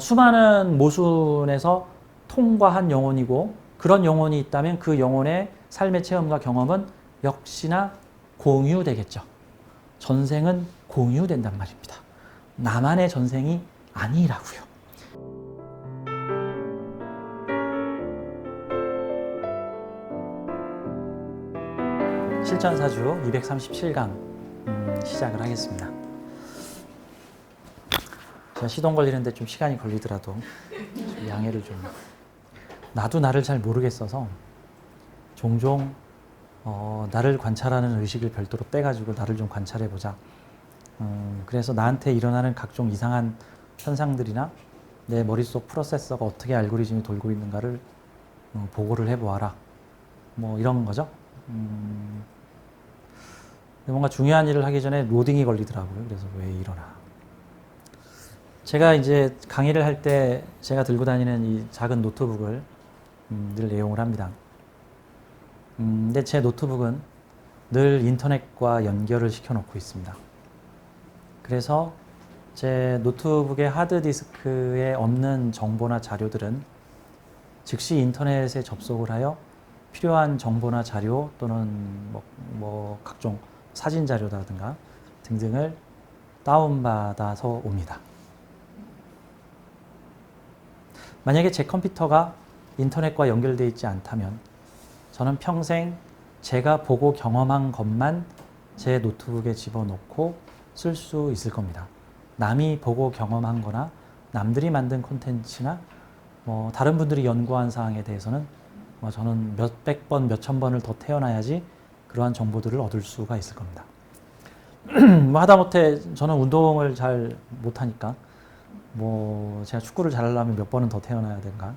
수많은 모순에서 통과한 영혼이고 그런 영혼이 있다면 그 영혼의 삶의 체험과 경험은 역시나 공유되겠죠. 전생은 공유된단 말입니다. 나만의 전생이 아니라고요. 실전사주 237강 시작을 하겠습니다. 제가 시동 걸리는데 좀 시간이 걸리더라도 좀 양해를 좀. 나도 나를 잘 모르겠어서 종종 나를 관찰하는 의식을 별도로 빼가지고 나를 좀 관찰해보자. 그래서 나한테 일어나는 각종 이상한 현상들이나 내 머릿속 프로세서가 어떻게 알고리즘이 돌고 있는가를 보고를 해보아라. 뭐 이런 거죠. 뭔가 중요한 일을 하기 전에 로딩이 걸리더라고요. 그래서 왜 이러나. 제가 이제 강의를 할 때 제가 들고 다니는 이 작은 노트북을 늘 애용을 합니다. 근데 제 노트북은 늘 인터넷과 연결을 시켜놓고 있습니다. 그래서 제 노트북의 하드디스크에 없는 정보나 자료들은 즉시 인터넷에 접속을 하여 필요한 정보나 자료 또는 뭐 각종 사진 자료라든가 등등을 다운받아서 옵니다. 만약에 제 컴퓨터가 인터넷과 연결되어 있지 않다면 저는 평생 제가 보고 경험한 것만 제 노트북에 집어넣고 쓸 수 있을 겁니다. 남이 보고 경험한 거나 남들이 만든 콘텐츠나 다른 분들이 연구한 사항에 대해서는 저는 몇백 번, 몇천 번을 더 태어나야지 그러한 정보들을 얻을 수가 있을 겁니다. 하다못해 저는 운동을 잘 못하니까 제가 축구를 잘하려면 몇 번은 더 태어나야 된가?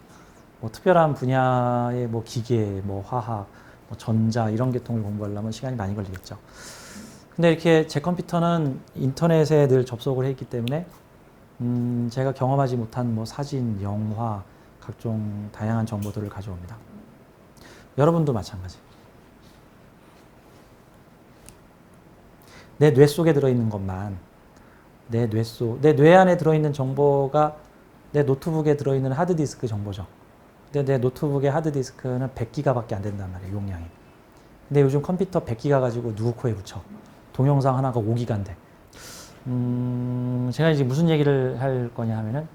특별한 분야의 기계, 화학, 전자 이런 계통을 공부하려면 시간이 많이 걸리겠죠. 근데 이렇게 제 컴퓨터는 인터넷에 늘 접속을 했기 때문에 제가 경험하지 못한 사진, 영화, 각종 다양한 정보들을 가져옵니다. 여러분도 마찬가지. 내 뇌 속에 들어있는 것만 내 뇌 안에 들어있는 정보가 내 노트북에 들어있는 하드디스크 정보죠. 근데 내 노트북의 하드디스크는 100기가밖에 안 된단 말이에요, 용량이. 근데 요즘 컴퓨터 100기가 가지고 누구 코에 붙여. 동영상 하나가 5기가인데. 제가 이제 무슨 얘기를 할 거냐 하면은,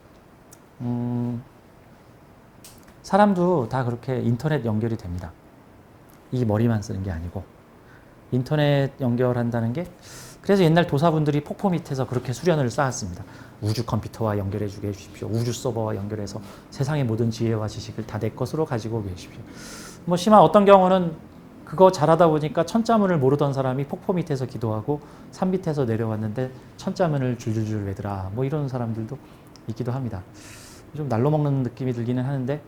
사람도 다 그렇게 인터넷 연결이 됩니다. 이 머리만 쓰는 게 아니고. 인터넷 연결한다는 게 그래서 옛날 도사분들이 폭포 밑에서 그렇게 수련을 쌓았습니다. 우주 컴퓨터와 연결해 주게 해주십시오. 우주 서버와 연결해서 세상의 모든 지혜와 지식을 다 내 것으로 가지고 계십시오. 심한 어떤 경우는 그거 잘하다 보니까 천자문을 모르던 사람이 폭포 밑에서 기도하고 산 밑에서 내려왔는데 천자문을 줄줄줄 외더라. 이런 사람들도 있기도 합니다. 좀 날로 먹는 느낌이 들기는 하는데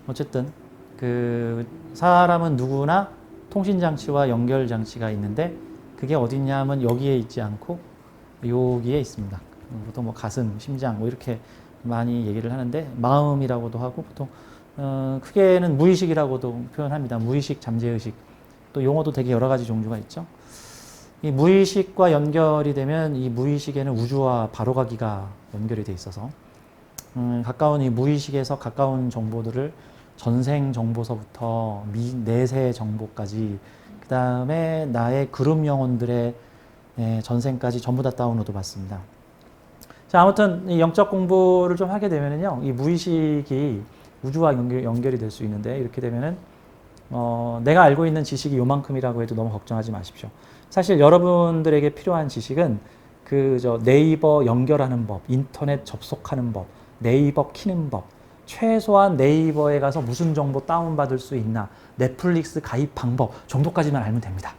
어쨌든 그 사람은 누구나 통신장치와 연결장치가 있는데 그게 어딨냐 하면 여기에 있지 않고 여기에 있습니다. 보통 가슴, 심장 이렇게 많이 얘기를 하는데 마음이라고도 하고 보통 크게는 무의식이라고도 표현합니다. 무의식, 잠재의식 또 용어도 되게 여러 가지 종류가 있죠. 이 무의식과 연결이 되면 이 무의식에는 우주와 바로가기가 연결이 돼 있어서 가까운 이 무의식에서 가까운 정보들을 전생 정보서부터 내세 정보까지 그 다음에 나의 그룹 영혼들의 전생까지 전부 다 다운로드 받습니다. 자, 아무튼 이 영적 공부를 좀 하게 되면은요, 이 무의식이 우주와 연결이 될 수 있는데 이렇게 되면은 내가 알고 있는 지식이 요만큼이라고 해도 너무 걱정하지 마십시오. 사실 여러분들에게 필요한 지식은 네이버 연결하는 법, 인터넷 접속하는 법, 네이버 키는 법, 최소한 네이버에 가서 무슨 정보 다운받을 수 있나, 넷플릭스 가입 방법 정도까지만 알면 됩니다.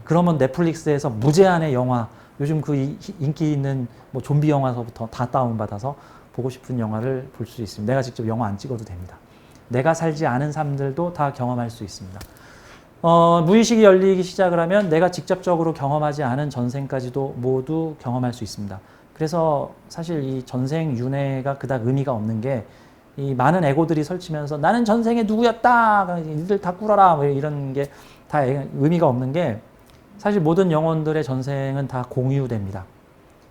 그러면 넷플릭스에서 무제한의 영화, 요즘 그 인기 있는 좀비 영화서부터 다 다운받아서 보고 싶은 영화를 볼 수 있습니다. 내가 직접 영화 안 찍어도 됩니다. 내가 살지 않은 삶들도 다 경험할 수 있습니다. 무의식이 열리기 시작을 하면 내가 직접적으로 경험하지 않은 전생까지도 모두 경험할 수 있습니다. 그래서 사실 이 전생 윤회가 그닥 의미가 없는 게 이 많은 에고들이 설치면서 나는 전생에 누구였다, 이들 다 꿇어라 이런 게 다 의미가 없는 게 사실 모든 영혼들의 전생은 다 공유됩니다.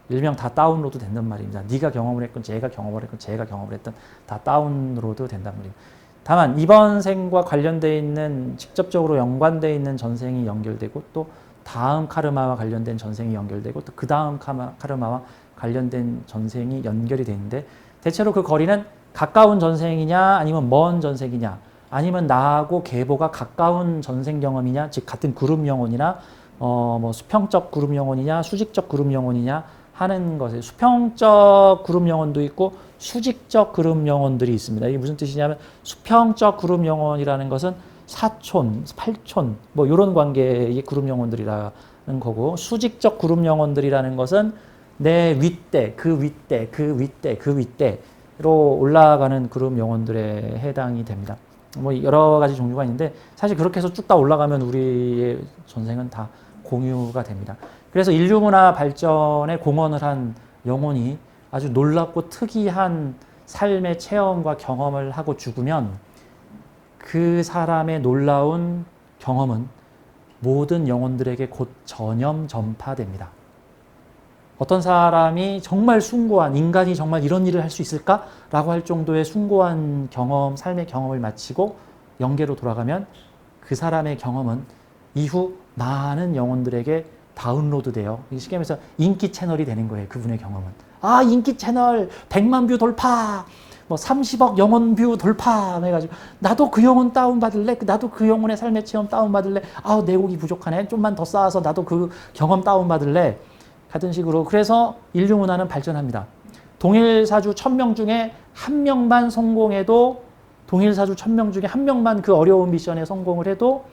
일명 다 다운로드 된단 말입니다. 네가 경험을 했건 쟤가 경험을 했건 쟤가 경험을 했던 다 다운로드 된단 말입니다. 다만 이번 생과 관련되어 있는 직접적으로 연관되어 있는 전생이 연결되고 또 다음 카르마와 관련된 전생이 연결되고 또 그 다음 카르마와 관련된 전생이 연결이 되는데 대체로 그 거리는 가까운 전생이냐 아니면 먼 전생이냐 아니면 나하고 계보가 가까운 전생 경험이냐 즉 같은 그룹 영혼이나 뭐 수평적 그룹 영혼이냐 수직적 그룹 영혼이냐 하는 것에 수평적 그룹 영혼도 있고 수직적 그룹 영혼들이 있습니다. 이게 무슨 뜻이냐면 수평적 그룹 영혼이라는 것은 4촌, 8촌 뭐 이런 관계의 그룹 영혼들이라는 거고 수직적 그룹 영혼들이라는 것은 내 윗대, 그 윗대, 그 윗대, 그 윗대로 올라가는 그룹 영혼들에 해당이 됩니다. 뭐 여러 가지 종류가 있는데 사실 그렇게 해서 쭉 다 올라가면 우리의 전생은 다 공유가 됩니다. 그래서 인류 문화 발전에 공헌을 한 영혼이 아주 놀랍고 특이한 삶의 체험과 경험을 하고 죽으면 그 사람의 놀라운 경험은 모든 영혼들에게 곧 전염 전파됩니다. 어떤 사람이 정말 숭고한 인간이 정말 이런 일을 할 수 있을까? 라고 할 정도의 숭고한 경험, 삶의 경험을 마치고 영계로 돌아가면 그 사람의 경험은 이후 많은 영혼들에게 다운로드 돼요. 쉽게 말해서 인기 채널이 되는 거예요. 그분의 경험은. 아, 인기 채널 100만 뷰 돌파, 뭐 30억 영혼 뷰 돌파 해가지고 나도 그 영혼 다운받을래? 나도 그 영혼의 삶의 체험 다운받을래? 아, 내 곡이 부족하네. 좀만 더 쌓아서 나도 그 경험 다운받을래? 같은 식으로. 그래서 인류 문화는 발전합니다. 동일사주 1000명 중에 한 명만 성공해도 동일사주 1000명 중에 한 명만 그 어려운 미션에 성공을 해도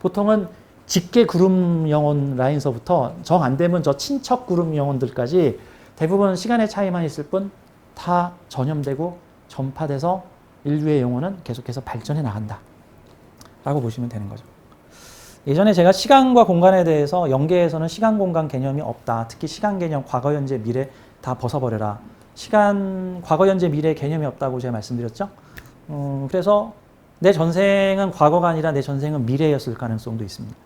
보통은 직계 그룹 영혼 라인서부터 정 안 되면 저 친척 그룹 영혼들까지 대부분 시간의 차이만 있을 뿐 다 전염되고 전파돼서 인류의 영혼은 계속해서 발전해 나간다 라고 보시면 되는 거죠. 예전에 제가 시간과 공간에 대해서 영계에서는 시간 공간 개념이 없다. 특히 시간 개념 과거 현재 미래 다 벗어버려라. 시간 과거 현재 미래 개념이 없다고 제가 말씀드렸죠. 그래서 내 전생은 과거가 아니라 내 전생은 미래였을 가능성도 있습니다.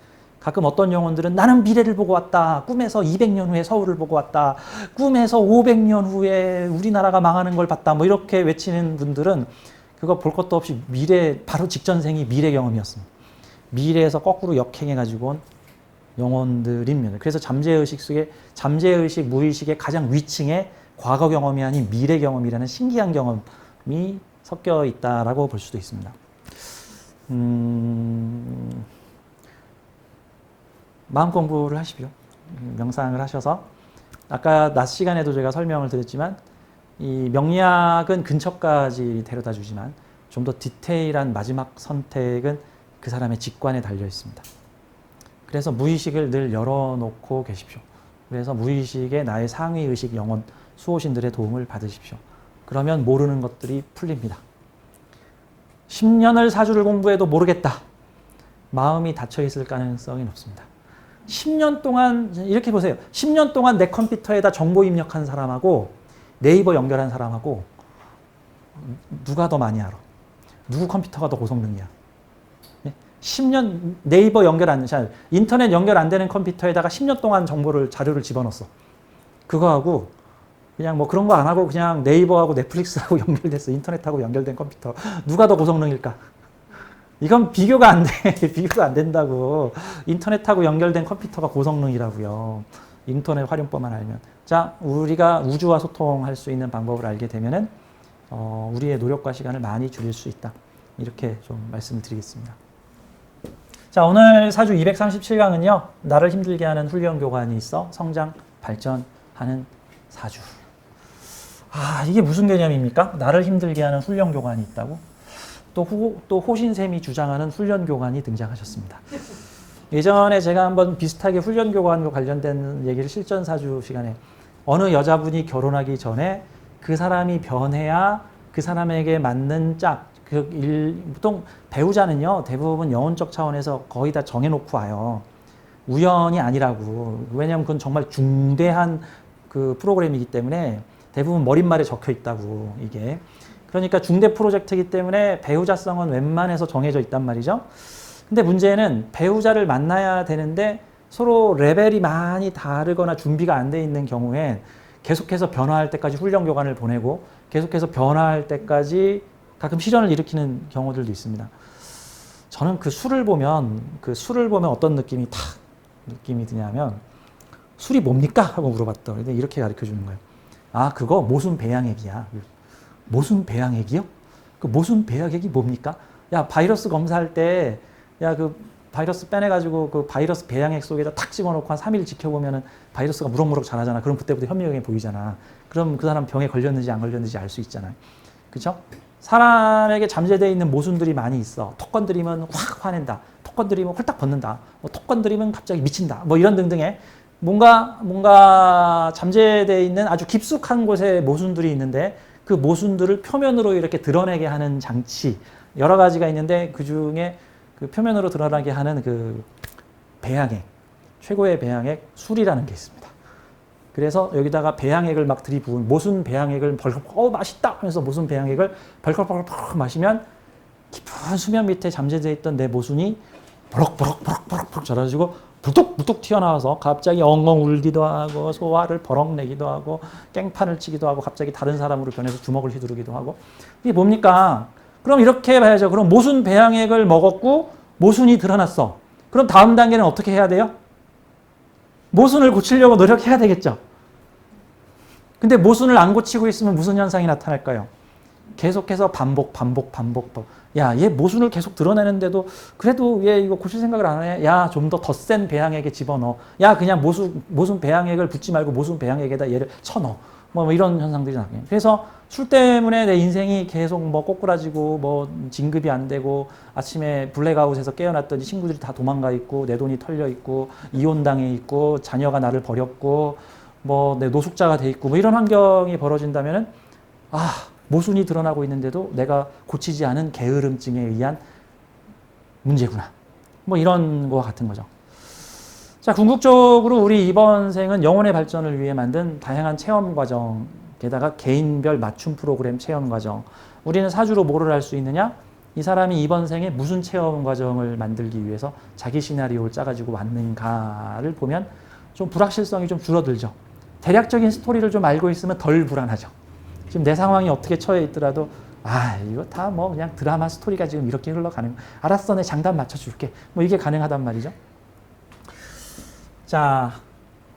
가끔 어떤 영혼들은 나는 미래를 보고 왔다. 꿈에서 200년 후에 서울을 보고 왔다. 꿈에서 500년 후에 우리나라가 망하는 걸 봤다. 뭐 이렇게 외치는 분들은 그거 볼 것도 없이 미래, 바로 직전생이 미래 경험이었습니다. 미래에서 거꾸로 역행해가지고 온 영혼들입니다. 그래서 잠재의식 속에, 잠재의식, 무의식의 가장 위층에 과거 경험이 아닌 미래 경험이라는 신기한 경험이 섞여 있다라고 볼 수도 있습니다. 마음 공부를 하십시오. 명상을 하셔서 아까 낮 시간에도 제가 설명을 드렸지만 이 명리학은 근처까지 데려다 주지만 좀 더 디테일한 마지막 선택은 그 사람의 직관에 달려 있습니다. 그래서 무의식을 늘 열어놓고 계십시오. 그래서 무의식의 나의 상위의식 영혼 수호신들의 도움을 받으십시오. 그러면 모르는 것들이 풀립니다. 10년을 사주를 공부해도 모르겠다. 마음이 닫혀있을 가능성이 높습니다. 10년 동안 이렇게 보세요. 10년 동안 내 컴퓨터에다 정보 입력한 사람하고 네이버 연결한 사람하고 누가 더 많이 알아? 누구 컴퓨터가 더 고성능이야? 10년 네이버 연결 안, 인터넷 연결 안 되는 컴퓨터에다가 10년 동안 정보를, 자료를 집어넣었어. 그거하고 그냥 뭐 그런 거 안 하고 그냥 네이버하고 넷플릭스하고 연결됐어. 인터넷하고 연결된 컴퓨터. 누가 더 고성능일까? 이건 비교가 안 돼. 비교가 안 된다고. 인터넷하고 연결된 컴퓨터가 고성능이라고요. 인터넷 활용법만 알면. 자, 우리가 우주와 소통할 수 있는 방법을 알게 되면은 우리의 노력과 시간을 많이 줄일 수 있다. 이렇게 좀 말씀을 드리겠습니다. 자, 오늘 사주 237강은요. 나를 힘들게 하는 훈련 교관이 있어 성장, 발전하는 사주. 아, 이게 무슨 개념입니까? 나를 힘들게 하는 훈련 교관이 있다고? 또 호신쌤이 주장하는 훈련 교관이 등장하셨습니다. 예전에 제가 한번 비슷하게 훈련 교관과 관련된 얘기를 실전 사주 시간에 어느 여자분이 결혼하기 전에 그 사람이 변해야 그 사람에게 맞는 짝, 보통 배우자는요, 대부분 영혼적 차원에서 거의 다 정해놓고 와요. 우연이 아니라고. 왜냐하면 그건 정말 중대한 그 프로그램이기 때문에 대부분 머릿말에 적혀 있다고, 이게. 그러니까 중대 프로젝트이기 때문에 배우자성은 웬만해서 정해져 있단 말이죠. 근데 문제는 배우자를 만나야 되는데 서로 레벨이 많이 다르거나 준비가 안 돼 있는 경우엔 계속해서 변화할 때까지 훈련 교관을 보내고 계속해서 변화할 때까지 가끔 실현을 일으키는 경우들도 있습니다. 저는 그 술을 보면 어떤 느낌이 드냐면 술이 뭡니까? 하고 물어봤더니 이렇게 가르쳐 주는 거예요. 아, 그거 모순 배양액이야. 모순 배양액이요? 그 모순 배양액이 뭡니까? 야, 바이러스 검사할 때, 야, 그 바이러스 빼내가지고 그 바이러스 배양액 속에다 탁 집어넣고 한 3일 지켜보면은 바이러스가 무럭무럭 자라잖아. 그럼 그때부터 현미경에 보이잖아. 그럼 그 사람 병에 걸렸는지 안 걸렸는지 알 수 있잖아요. 그쵸? 사람에게 잠재되어 있는 모순들이 많이 있어. 턱 건드리면 확 화낸다. 턱 건드리면 홀딱 벗는다. 턱 건드리면 갑자기 미친다. 뭐 이런 등등의 뭔가 잠재되어 있는 아주 깊숙한 곳에 모순들이 있는데 그 모순들을 표면으로 이렇게 드러내게 하는 장치 여러 가지가 있는데 그 중에 그 표면으로 드러나게 하는 그 배양액, 최고의 배양액 술이라는 게 있습니다. 그래서 여기다가 배양액을 막 들이부은 모순 배양액을 벌컥 맛있다 하면서 모순 배양액을 벌컥 마시면 깊은 수면 밑에 잠재되어 있던 내 모순이 버럭 자라지고 불뚝불뚝 튀어나와서 갑자기 엉엉 울기도 하고 소화를 버럭 내기도 하고 깽판을 치기도 하고 갑자기 다른 사람으로 변해서 주먹을 휘두르기도 하고 이게 뭡니까? 그럼 이렇게 봐야죠. 그럼 모순 배양액을 먹었고 모순이 드러났어. 그럼 다음 단계는 어떻게 해야 돼요? 모순을 고치려고 노력해야 되겠죠. 근데 모순을 안 고치고 있으면 무슨 현상이 나타날까요? 계속해서 반복. 야, 얘 모순을 계속 드러내는데도 그래도 얘 이거 고칠 생각을 안 해. 야, 좀 더 센 배양액에 집어넣어. 야, 그냥 모순 배양액을 붓지 말고 모순 배양액에다 얘를 쳐넣어. 뭐 이런 현상들이 나와요. 그래서 술 때문에 내 인생이 계속 뭐 꼬꾸라지고 뭐 진급이 안 되고 아침에 블랙아웃에서 깨어났더니 친구들이 다 도망가 있고 내 돈이 털려 있고 이혼당해 있고 자녀가 나를 버렸고 뭐 내 노숙자가 돼 있고 뭐 이런 환경이 벌어진다면은 모순이 드러나고 있는데도 내가 고치지 않은 게으름증에 의한 문제구나. 뭐 이런 거와 같은 거죠. 자, 궁극적으로 우리 이번 생은 영혼의 발전을 위해 만든 다양한 체험 과정, 게다가 개인별 맞춤 프로그램 체험 과정. 우리는 사주로 뭐를 할 수 있느냐? 이 사람이 이번 생에 무슨 체험 과정을 만들기 위해서 자기 시나리오를 짜가지고 왔는가를 보면 좀 불확실성이 좀 줄어들죠. 대략적인 스토리를 좀 알고 있으면 덜 불안하죠. 지금 내 상황이 어떻게 처해 있더라도 이거 다 뭐 그냥 드라마 스토리가 지금 이렇게 흘러가는 거. 알았어, 내 장단 맞춰줄게. 뭐 이게 가능하단 말이죠. 자,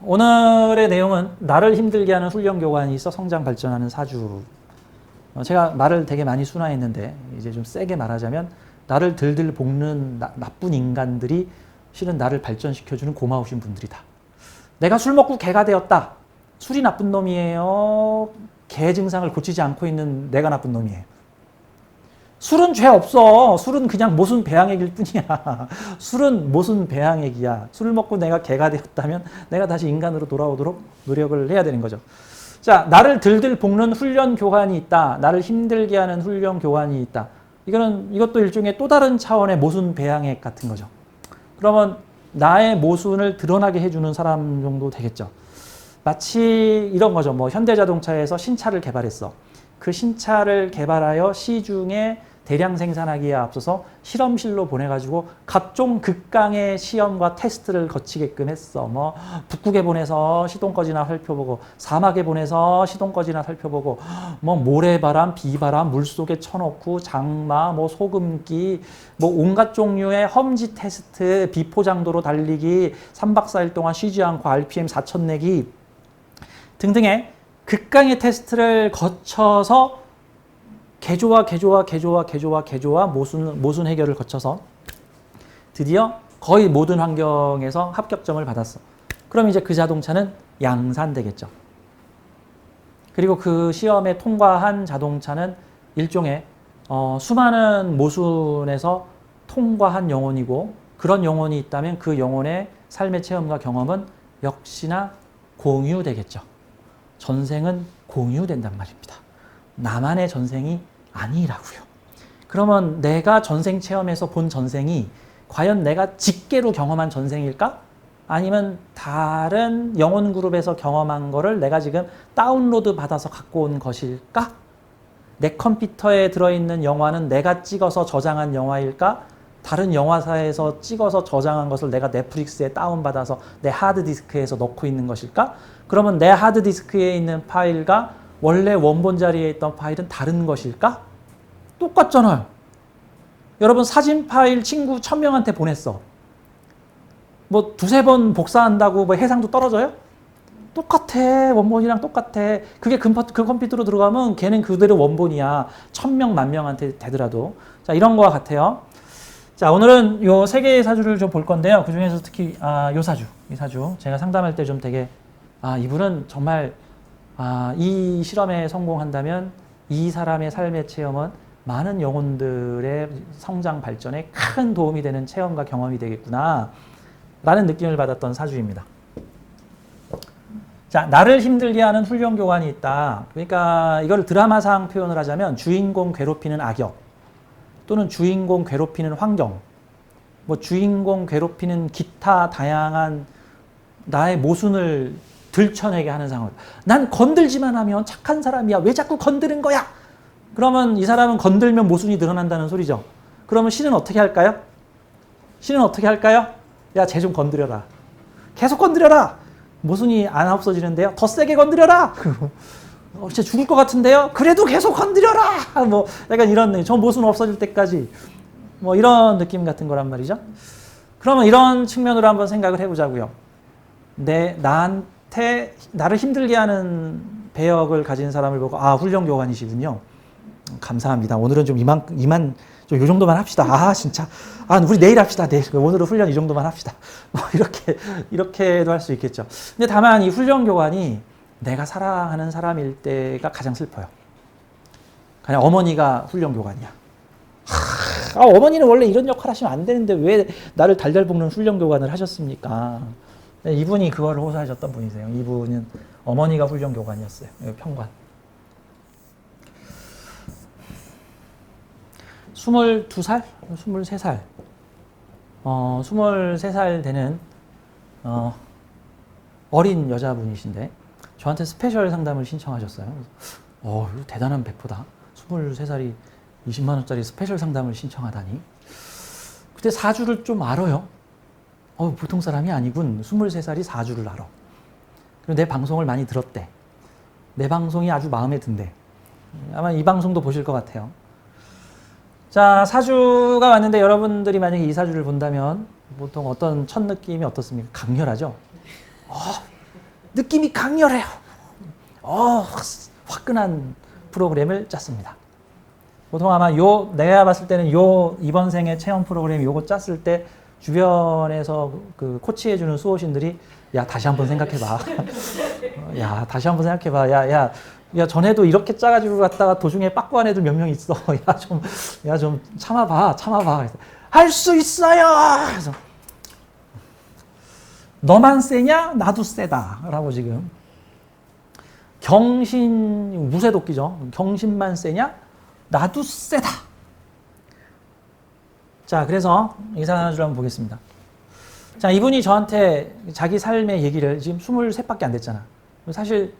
오늘의 내용은 나를 힘들게 하는 훈련 교관이 있어 성장 발전하는 사주. 제가 말을 되게 많이 순화했는데 이제 좀 세게 말하자면 나를 들들 볶는 나쁜 인간들이 실은 나를 발전시켜주는 고마우신 분들이다. 내가 술 먹고 개가 되었다. 술이 나쁜 놈이에요. 개 증상을 고치지 않고 있는 내가 나쁜 놈이에요. 술은 죄 없어. 술은 그냥 모순 배양액일 뿐이야. 술은 모순 배양액이야. 술 먹고 내가 개가 되었다면 내가 다시 인간으로 돌아오도록 노력을 해야 되는 거죠. 자, 나를 들들 볶는 훈련 교관이 있다. 나를 힘들게 하는 훈련 교관이 있다. 이것도 일종의 또 다른 차원의 모순 배양액 같은 거죠. 그러면 나의 모순을 드러나게 해주는 사람 정도 되겠죠. 마치 이런 거죠. 뭐 현대자동차에서 신차를 개발했어. 그 신차를 개발하여 시중에 대량 생산하기에 앞서서 실험실로 보내가지고 각종 극강의 시험과 테스트를 거치게끔 했어. 뭐 북극에 보내서 시동거지나 살펴보고 사막에 보내서 시동거지나 살펴보고 뭐 모래바람, 비바람 물속에 쳐놓고 장마, 뭐 소금기, 뭐 온갖 종류의 험지 테스트, 비포장도로 달리기, 3박 4일 동안 쉬지 않고 RPM 4000 내기 등등의 극강의 테스트를 거쳐서 개조와 모순 해결을 거쳐서 드디어 거의 모든 환경에서 합격점을 받았어. 그럼 이제 그 자동차는 양산되겠죠. 그리고 그 시험에 통과한 자동차는 일종의 수많은 모순에서 통과한 영혼이고 그런 영혼이 있다면 그 영혼의 삶의 체험과 경험은 역시나 공유되겠죠. 전생은 공유된단 말입니다. 나만의 전생이 아니라고요. 그러면 내가 전생 체험에서 본 전생이 과연 내가 직계로 경험한 전생일까? 아니면 다른 영혼 그룹에서 경험한 거를 내가 지금 다운로드 받아서 갖고 온 것일까? 내 컴퓨터에 들어있는 영화는 내가 찍어서 저장한 영화일까? 다른 영화사에서 찍어서 저장한 것을 내가 넷플릭스에 다운받아서 내 하드디스크에서 넣고 있는 것일까? 그러면 내 하드디스크에 있는 파일과 원래 원본 자리에 있던 파일은 다른 것일까? 똑같잖아요. 여러분 사진 파일 친구 1000명한테 보냈어. 뭐 두세 번 복사한다고 뭐 해상도 떨어져요? 똑같아. 원본이랑 똑같아. 그게 그 컴퓨터로 들어가면 걔는 그대로 원본이야. 1000명, 10,000명한테 되더라도. 자, 이런 거와 같아요. 자, 오늘은 요 세 개의 사주를 좀 볼 건데요. 그 중에서 특히, 요 사주. 이 사주. 제가 상담할 때 좀 되게, 이분은 정말, 이 실험에 성공한다면 이 사람의 삶의 체험은 많은 영혼들의 성장 발전에 큰 도움이 되는 체험과 경험이 되겠구나. 라는 느낌을 받았던 사주입니다. 자, 나를 힘들게 하는 훈련 교관이 있다. 그러니까 이걸 드라마상 표현을 하자면 주인공 괴롭히는 악역 또는 주인공 괴롭히는 환경, 뭐 주인공 괴롭히는 기타 다양한 나의 모순을 들춰내게 하는 상황. 난 건들지만 하면 착한 사람이야. 왜 자꾸 건드는 거야? 그러면 이 사람은 건들면 모순이 드러난다는 소리죠. 그러면 신은 어떻게 할까요? 신은 어떻게 할까요? 야, 쟤 좀 건드려라. 계속 건드려라. 모순이 안 없어지는데요. 더 세게 건드려라. 진짜 죽을 것 같은데요. 그래도 계속 건드려라. 뭐 약간 이런 저 모순 없어질 때까지 뭐 이런 느낌 같은 거란 말이죠. 그러면 이런 측면으로 한번 생각을 해보자고요. 나를 힘들게 하는 배역을 가진 사람을 보고 훌륭 교관이시군요. 감사합니다. 오늘은 좀 좀 요 정도만 합시다. 진짜. 우리 내일 합시다. 내일. 오늘은 훈련 이 정도만 합시다. 뭐 이렇게도 할 수 있겠죠. 근데 다만 이 훈련 교관이 내가 사랑하는 사람일 때가 가장 슬퍼요. 그냥 어머니가 훈련 교관이야. 어머니는 원래 이런 역할 하시면 안 되는데 왜 나를 달달 볶는 훈련 교관을 하셨습니까? 이분이 그걸 호소하셨던 분이세요. 이분은 어머니가 훈련 교관이었어요. 평관. 22살? 23살. 23살 되는, 어린 여자분이신데, 저한테 스페셜 상담을 신청하셨어요. 대단한 배포다. 23살이 20만원짜리 스페셜 상담을 신청하다니. 그때 사주를 좀 알아요. 보통 사람이 아니군. 23살이 사주를 알아. 그리고 내 방송을 많이 들었대. 내 방송이 아주 마음에 든대. 아마 이 방송도 보실 것 같아요. 자, 사주가 왔는데 여러분들이 만약에 이 사주를 본다면 보통 어떤 첫 느낌이 어떻습니까? 강렬하죠? 느낌이 강렬해요. 화끈한 프로그램을 짰습니다. 보통 아마 내가 봤을 때는 이번 생의 체험 프로그램 요거 짰을 때 주변에서 그 코치해주는 수호신들이 야, 다시 한번 생각해봐. 야, 다시 한번 생각해봐. 야, 전에도 이렇게 짜가지고 갔다가 도중에 빠꾸한 애들 몇 명 있어. 좀 참아봐. 할 수 있어요! 그래서 너만 세냐? 나도 세다. 라고 지금. 무쇠도끼죠. 경신만 세냐? 나도 세다. 자, 그래서 이 사주를 한번 보겠습니다. 자, 이분이 저한테 자기 삶의 얘기를 지금 23밖에 안 됐잖아. 사실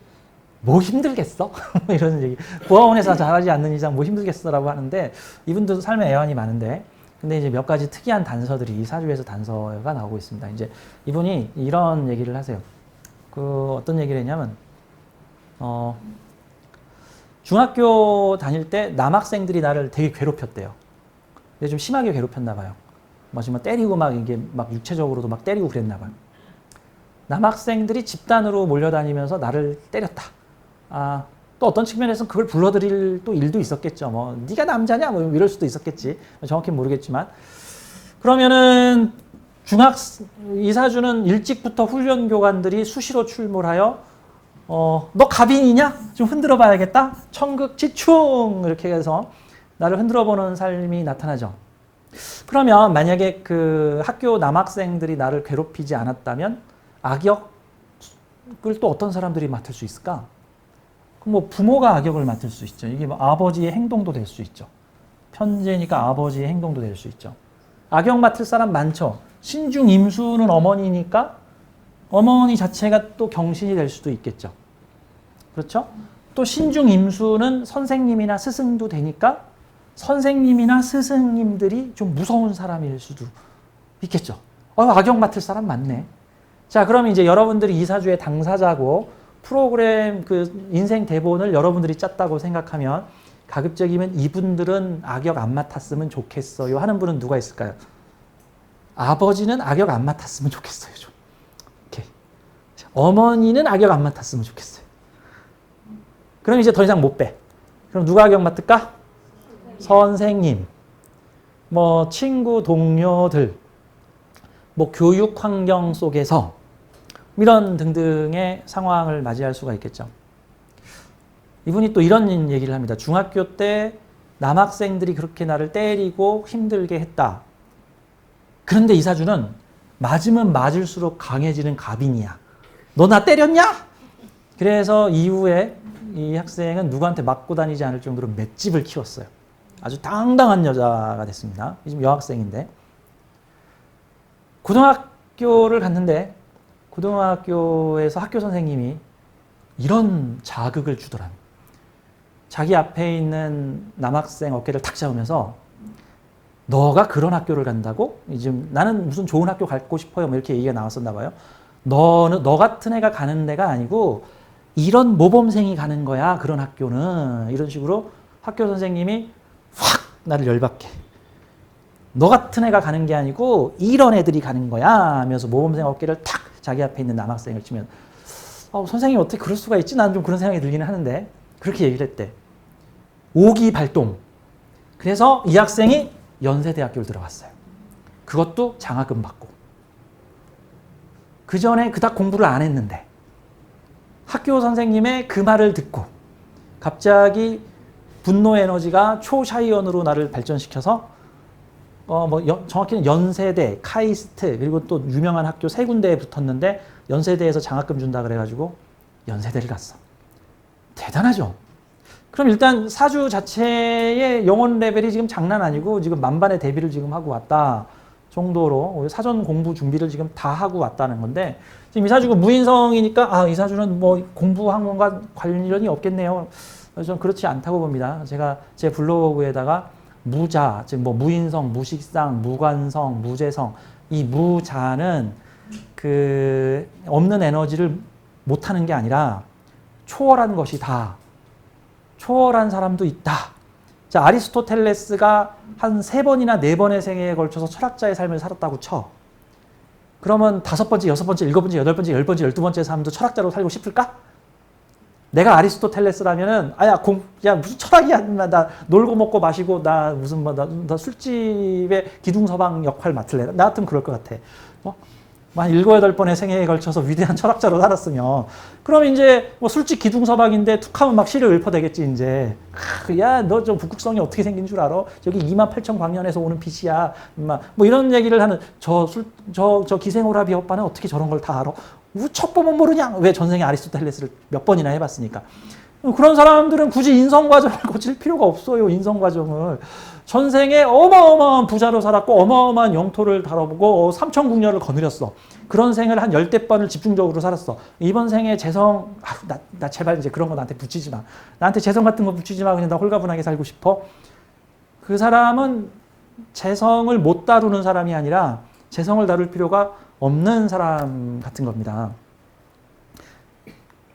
뭐 힘들겠어? 이런 얘기. 보아원에서 잘하지 않는 이상 뭐 힘들겠어라고 하는데 이분도 삶의 애환이 많은데 근데 이제 몇 가지 특이한 단서들이 이 사주에서 단서가 나오고 있습니다. 이제 이분이 이런 얘기를 하세요. 어떤 얘기를 했냐면 중학교 다닐 때 남학생들이 나를 되게 괴롭혔대요. 근데 좀 심하게 괴롭혔나 봐요. 정말 때리고 이게 육체적으로도 때리고 그랬나 봐요. 남학생들이 집단으로 몰려다니면서 나를 때렸다. 또 어떤 측면에서는 그걸 불러들일 또 일도 있었겠죠. 네가 남자냐? 이럴 수도 있었겠지. 정확히는 모르겠지만. 그러면은 이 사주는 일찍부터 훈련 교관들이 수시로 출몰하여 너 갑인이냐? 좀 흔들어 봐야겠다. 청극지충 이렇게 해서 나를 흔들어 보는 삶이 나타나죠. 그러면 만약에 그 학교 남학생들이 나를 괴롭히지 않았다면 악역을 또 어떤 사람들이 맡을 수 있을까? 부모가 악역을 맡을 수 있죠. 이게 아버지의 행동도 될 수 있죠. 편제니까 아버지의 행동도 될 수 있죠. 악역 맡을 사람 많죠. 신중 임수는 어머니니까 어머니 자체가 또 경신이 될 수도 있겠죠. 그렇죠? 또 신중 임수는 선생님이나 스승도 되니까 선생님이나 스승님들이 좀 무서운 사람일 수도 있겠죠. 악역 맡을 사람 많네. 자, 그럼 이제 여러분들이 이사주의 당사자고 프로그램 그 인생 대본을 여러분들이 짰다고 생각하면 가급적이면 이분들은 악역 안 맡았으면 좋겠어요 하는 분은 누가 있을까요? 아버지는 악역 안 맡았으면 좋겠어요. 좀. 오케이. 어머니는 악역 안 맡았으면 좋겠어요. 그럼 이제 더 이상 못 빼. 그럼 누가 악역 맡을까? 선생님, 뭐 친구, 동료들, 뭐 교육 환경 속에서 이런 등등의 상황을 맞이할 수가 있겠죠. 이분이 또 이런 얘기를 합니다. 중학교 때 남학생들이 그렇게 나를 때리고 힘들게 했다. 그런데 이사주는 맞으면 맞을수록 강해지는 가빈이야. 너 나 때렸냐? 그래서 이후에 이 학생은 누구한테 맞고 다니지 않을 정도로 맷집을 키웠어요. 아주 당당한 여자가 됐습니다. 지금 여학생인데. 고등학교를 갔는데 고등학교에서 학교 선생님이 이런 자극을 주더랍니다. 자기 앞에 있는 남학생 어깨를 탁 잡으면서 너가 그런 학교를 간다고? 지금 나는 무슨 좋은 학교 가고 싶어요. 뭐 이렇게 얘기가 나왔었나 봐요. 너 같은 애가 가는 데가 아니고 이런 모범생이 가는 거야. 그런 학교는. 이런 식으로 학교 선생님이 확 나를 열받게. 너 같은 애가 가는 게 아니고 이런 애들이 가는 거야 하면서 모범생 어깨를 탁 자기 앞에 있는 남학생을 치면 선생님이 어떻게 그럴 수가 있지? 나는 좀 그런 생각이 들기는 하는데 그렇게 얘기를 했대. 오기 발동. 그래서 이 학생이 연세대학교를 들어갔어요. 그것도 장학금 받고. 그 전에 그닥 공부를 안 했는데 학교 선생님의 그 말을 듣고 갑자기 분노 에너지가 초샤이언으로 나를 발전시켜서 정확히는 연세대, 카이스트 그리고 또 유명한 학교 세 군데에 붙었는데 연세대에서 장학금 준다 그래가지고 연세대를 갔어. 대단하죠? 그럼 일단 사주 자체의 영혼 레벨이 지금 장난 아니고 지금 만반의 대비를 지금 하고 왔다 정도로 사전 공부 준비를 지금 다 하고 왔다는 건데 지금 이 사주가 무인성이니까 이 사주는 뭐 공부 학문과 관련이 없겠네요. 좀 그렇지 않다고 봅니다. 제가 제 블로그에다가 무자, 즉 뭐 무인성, 무식상, 무관성, 무재성 이 무자는 그 없는 에너지를 못하는 게 아니라 초월한 것이다. 초월한 사람도 있다. 자, 아리스토텔레스가 한 3번이나 4번의 생애에 걸쳐서 철학자의 삶을 살았다고 쳐. 그러면 5번째, 6번째, 7번째, 8번째, 10번째, 12번째 삶도 철학자로 살고 싶을까? 내가 아리스토텔레스라면은 야 무슨 철학이야. 나 놀고 먹고 마시고 나 무슨 나 술집에 기둥서방 역할 맡을래. 나 같으면 그럴 것 같아. 한 7, 8번의 생애에 걸쳐서 위대한 철학자로 살았으면 그럼 이제 뭐 술집 기둥서방인데 툭하면 막 시를 읊어대겠지 이제. 야 너 저 북극성이 어떻게 생긴 줄 알아? 저기 28,000 광년에서 오는 빛이야. 뭐 이런 얘기를 하는 저 기생오라비 오빠는 어떻게 저런 걸 다 알아? 척 보면 모르냐? 왜 전생에 아리스토텔레스를 몇 번이나 해봤으니까. 그런 사람들은 굳이 인성과정을 거칠 필요가 없어요. 인성과정을. 전생에 어마어마한 부자로 살았고 어마어마한 영토를 다뤄보고 3,000국년을 거느렸어. 그런 생을 한 10대 번을 집중적으로 살았어. 이번 생에 재성, 나 제발 이제 그런 거 나한테 붙이지 마. 나한테 재성 같은 거 붙이지 마. 그냥 나 홀가분하게 살고 싶어. 그 사람은 재성을 못 다루는 사람이 아니라 재성을 다룰 필요가 없는 사람 같은 겁니다.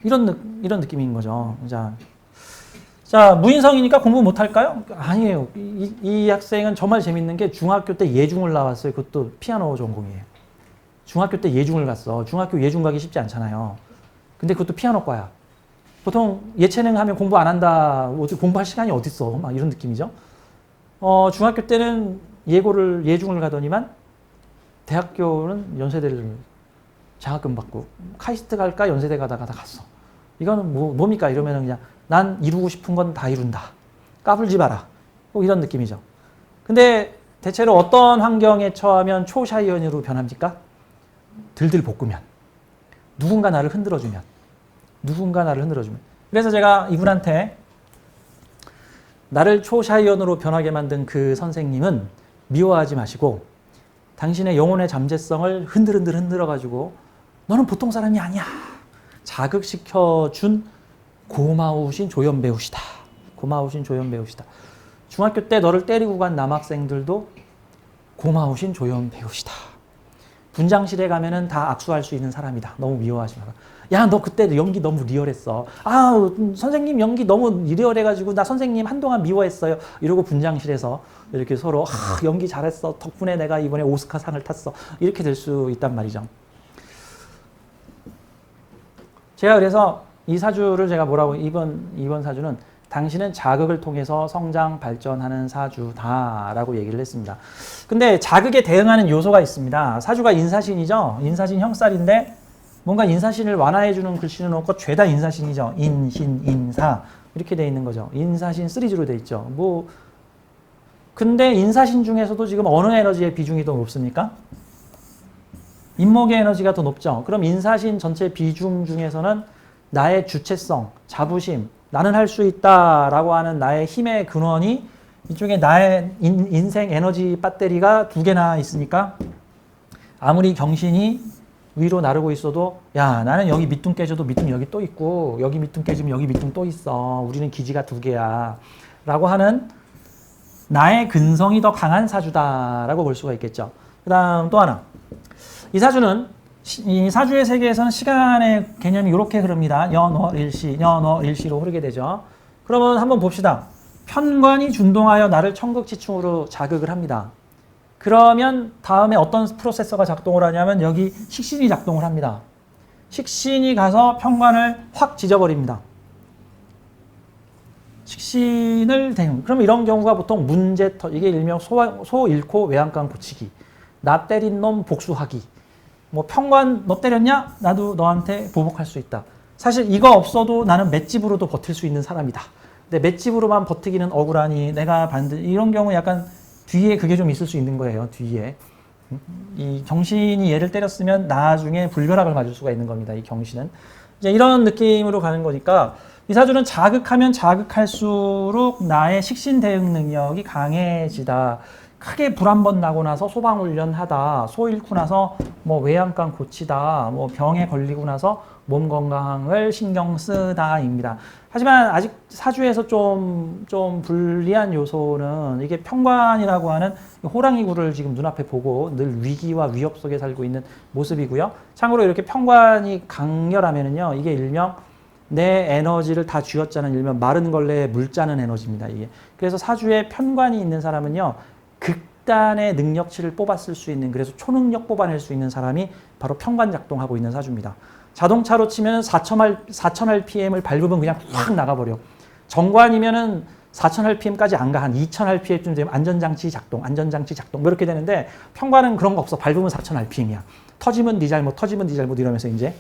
이런 느낌인 거죠. 자, 무인성이니까 공부 못할까요? 아니에요. 이 학생은 정말 재밌는 게 중학교 때 예중을 나왔어요. 그것도 피아노 전공이에요. 중학교 때 예중을 갔어. 중학교 예중 가기 쉽지 않잖아요. 근데 그것도 피아노과야. 보통 예체능 하면 공부 안 한다. 공부할 시간이 어딨어. 막 이런 느낌이죠. 중학교 때는 예중을 가더니만 대학교는 연세대를 장학금 받고 카이스트 갈까 연세대 가다가 다 갔어. 이거는 뭡니까? 이러면 그냥 난 이루고 싶은 건 다 이룬다. 까불지 마라. 뭐 이런 느낌이죠. 근데 대체로 어떤 환경에 처하면 초샤이언으로 변합니까? 들들 볶으면. 누군가 나를 흔들어주면. 그래서 제가 이분한테 나를 초샤이언으로 변하게 만든 그 선생님은 미워하지 마시고 당신의 영혼의 잠재성을 흔들어가지고 너는 보통 사람이 아니야. 자극시켜준 고마우신 조연배우시다. 중학교 때 너를 때리고 간 남학생들도 고마우신 조연 배우시다. 분장실에 가면은 다 악수할 수 있는 사람이다. 너무 미워하지 마라. 야, 너 그때 연기 너무 리얼했어. 아, 선생님 연기 너무 리얼해가지고 나 선생님 한동안 미워했어요. 이러고 분장실에서 이렇게 서로 연기 잘했어. 덕분에 내가 이번에 오스카상을 탔어. 이렇게 될 수 있단 말이죠. 제가 그래서 이 사주를 제가 뭐라고 이번 사주는 당신은 자극을 통해서 성장 발전하는 사주다라고 얘기를 했습니다. 근데 자극에 대응하는 요소가 있습니다. 사주가 인사신이죠. 인사신 형살인데 뭔가 인사신을 완화해주는 글씨는 없고 죄다 인사신이죠. 인신, 인사 이렇게 돼 있는 거죠. 인사신 시리즈로 돼 있죠. 뭐 근데 인사신 중에서도 지금 어느 에너지의 비중이 더 높습니까? 인목의 에너지가 더 높죠. 그럼 인사신 전체 비중 중에서는 나의 주체성, 자부심, 나는 할 수 있다라고 하는 나의 힘의 근원이 이쪽에 나의 인생 에너지 배터리가 2개나 있으니까 아무리 경신이 위로 나르고 있어도 야, 나는 여기 밑둥 깨져도 밑둥 여기 또 있고 여기 밑둥 깨지면 여기 밑둥 또 있어. 우리는 기지가 2개야. 라고 하는 나의 근성이 더 강한 사주다라고 볼 수가 있겠죠. 그 다음 또 하나. 이 사주는 이 사주의 세계에서는 시간의 개념이 이렇게 흐릅니다. 연월일시, 연월일시로 흐르게 되죠. 그러면 한번 봅시다. 편관이 준동하여 나를 천극지충으로 자극을 합니다. 그러면 다음에 어떤 프로세서가 작동을 하냐면 여기 식신이 작동을 합니다. 식신이 가서 편관을 확 찢어버립니다. 식신을 대응. 그럼 이런 경우가 보통 문제터, 이게 일명 소 잃고 외양간 고치기, 나 때린 놈 복수하기, 뭐 편관 너 때렸냐? 나도 너한테 보복할 수 있다. 사실 이거 없어도 나는 맷집으로도 버틸 수 있는 사람이다. 근데 맷집으로만 버티기는 억울하니 내가 반드시 이런 경우 약간 뒤에 그게 좀 있을 수 있는 거예요. 뒤에 이 경신이 얘를 때렸으면 나중에 불벼락을 맞을 수가 있는 겁니다. 이 경신은 이제 이런 느낌으로 가는 거니까 이 사주는 자극하면 자극할수록 나의 식신 대응 능력이 강해지다. 크게 불 한 번 나고 나서 소방훈련하다, 소 잃고 나서 뭐 외양간 고치다, 뭐 병에 걸리고 나서 몸 건강을 신경 쓰다입니다. 하지만 아직 사주에서 좀 불리한 요소는 이게 편관이라고 하는 호랑이 굴을 지금 눈앞에 보고 늘 위기와 위협 속에 살고 있는 모습이고요. 참고로 이렇게 편관이 강렬하면은요, 이게 일명 내 에너지를 다 쥐어짜는 일명 마른 걸레에 물 짜는 에너지입니다. 이게. 그래서 사주에 편관이 있는 사람은요, 극단의 능력치를 뽑았을 수 있는, 그래서 초능력 뽑아낼 수 있는 사람이 바로 편관 작동하고 있는 사주입니다. 자동차로 치면 4000rpm을 밟으면 그냥 확 나가버려. 정관이면은 4000rpm까지 안 가. 한 2000rpm쯤 되면 안전장치 작동 뭐 이렇게 되는데 편관은 그런 거 없어. 밟으면 4000rpm이야. 터지면 네 잘못 이러면서 이제.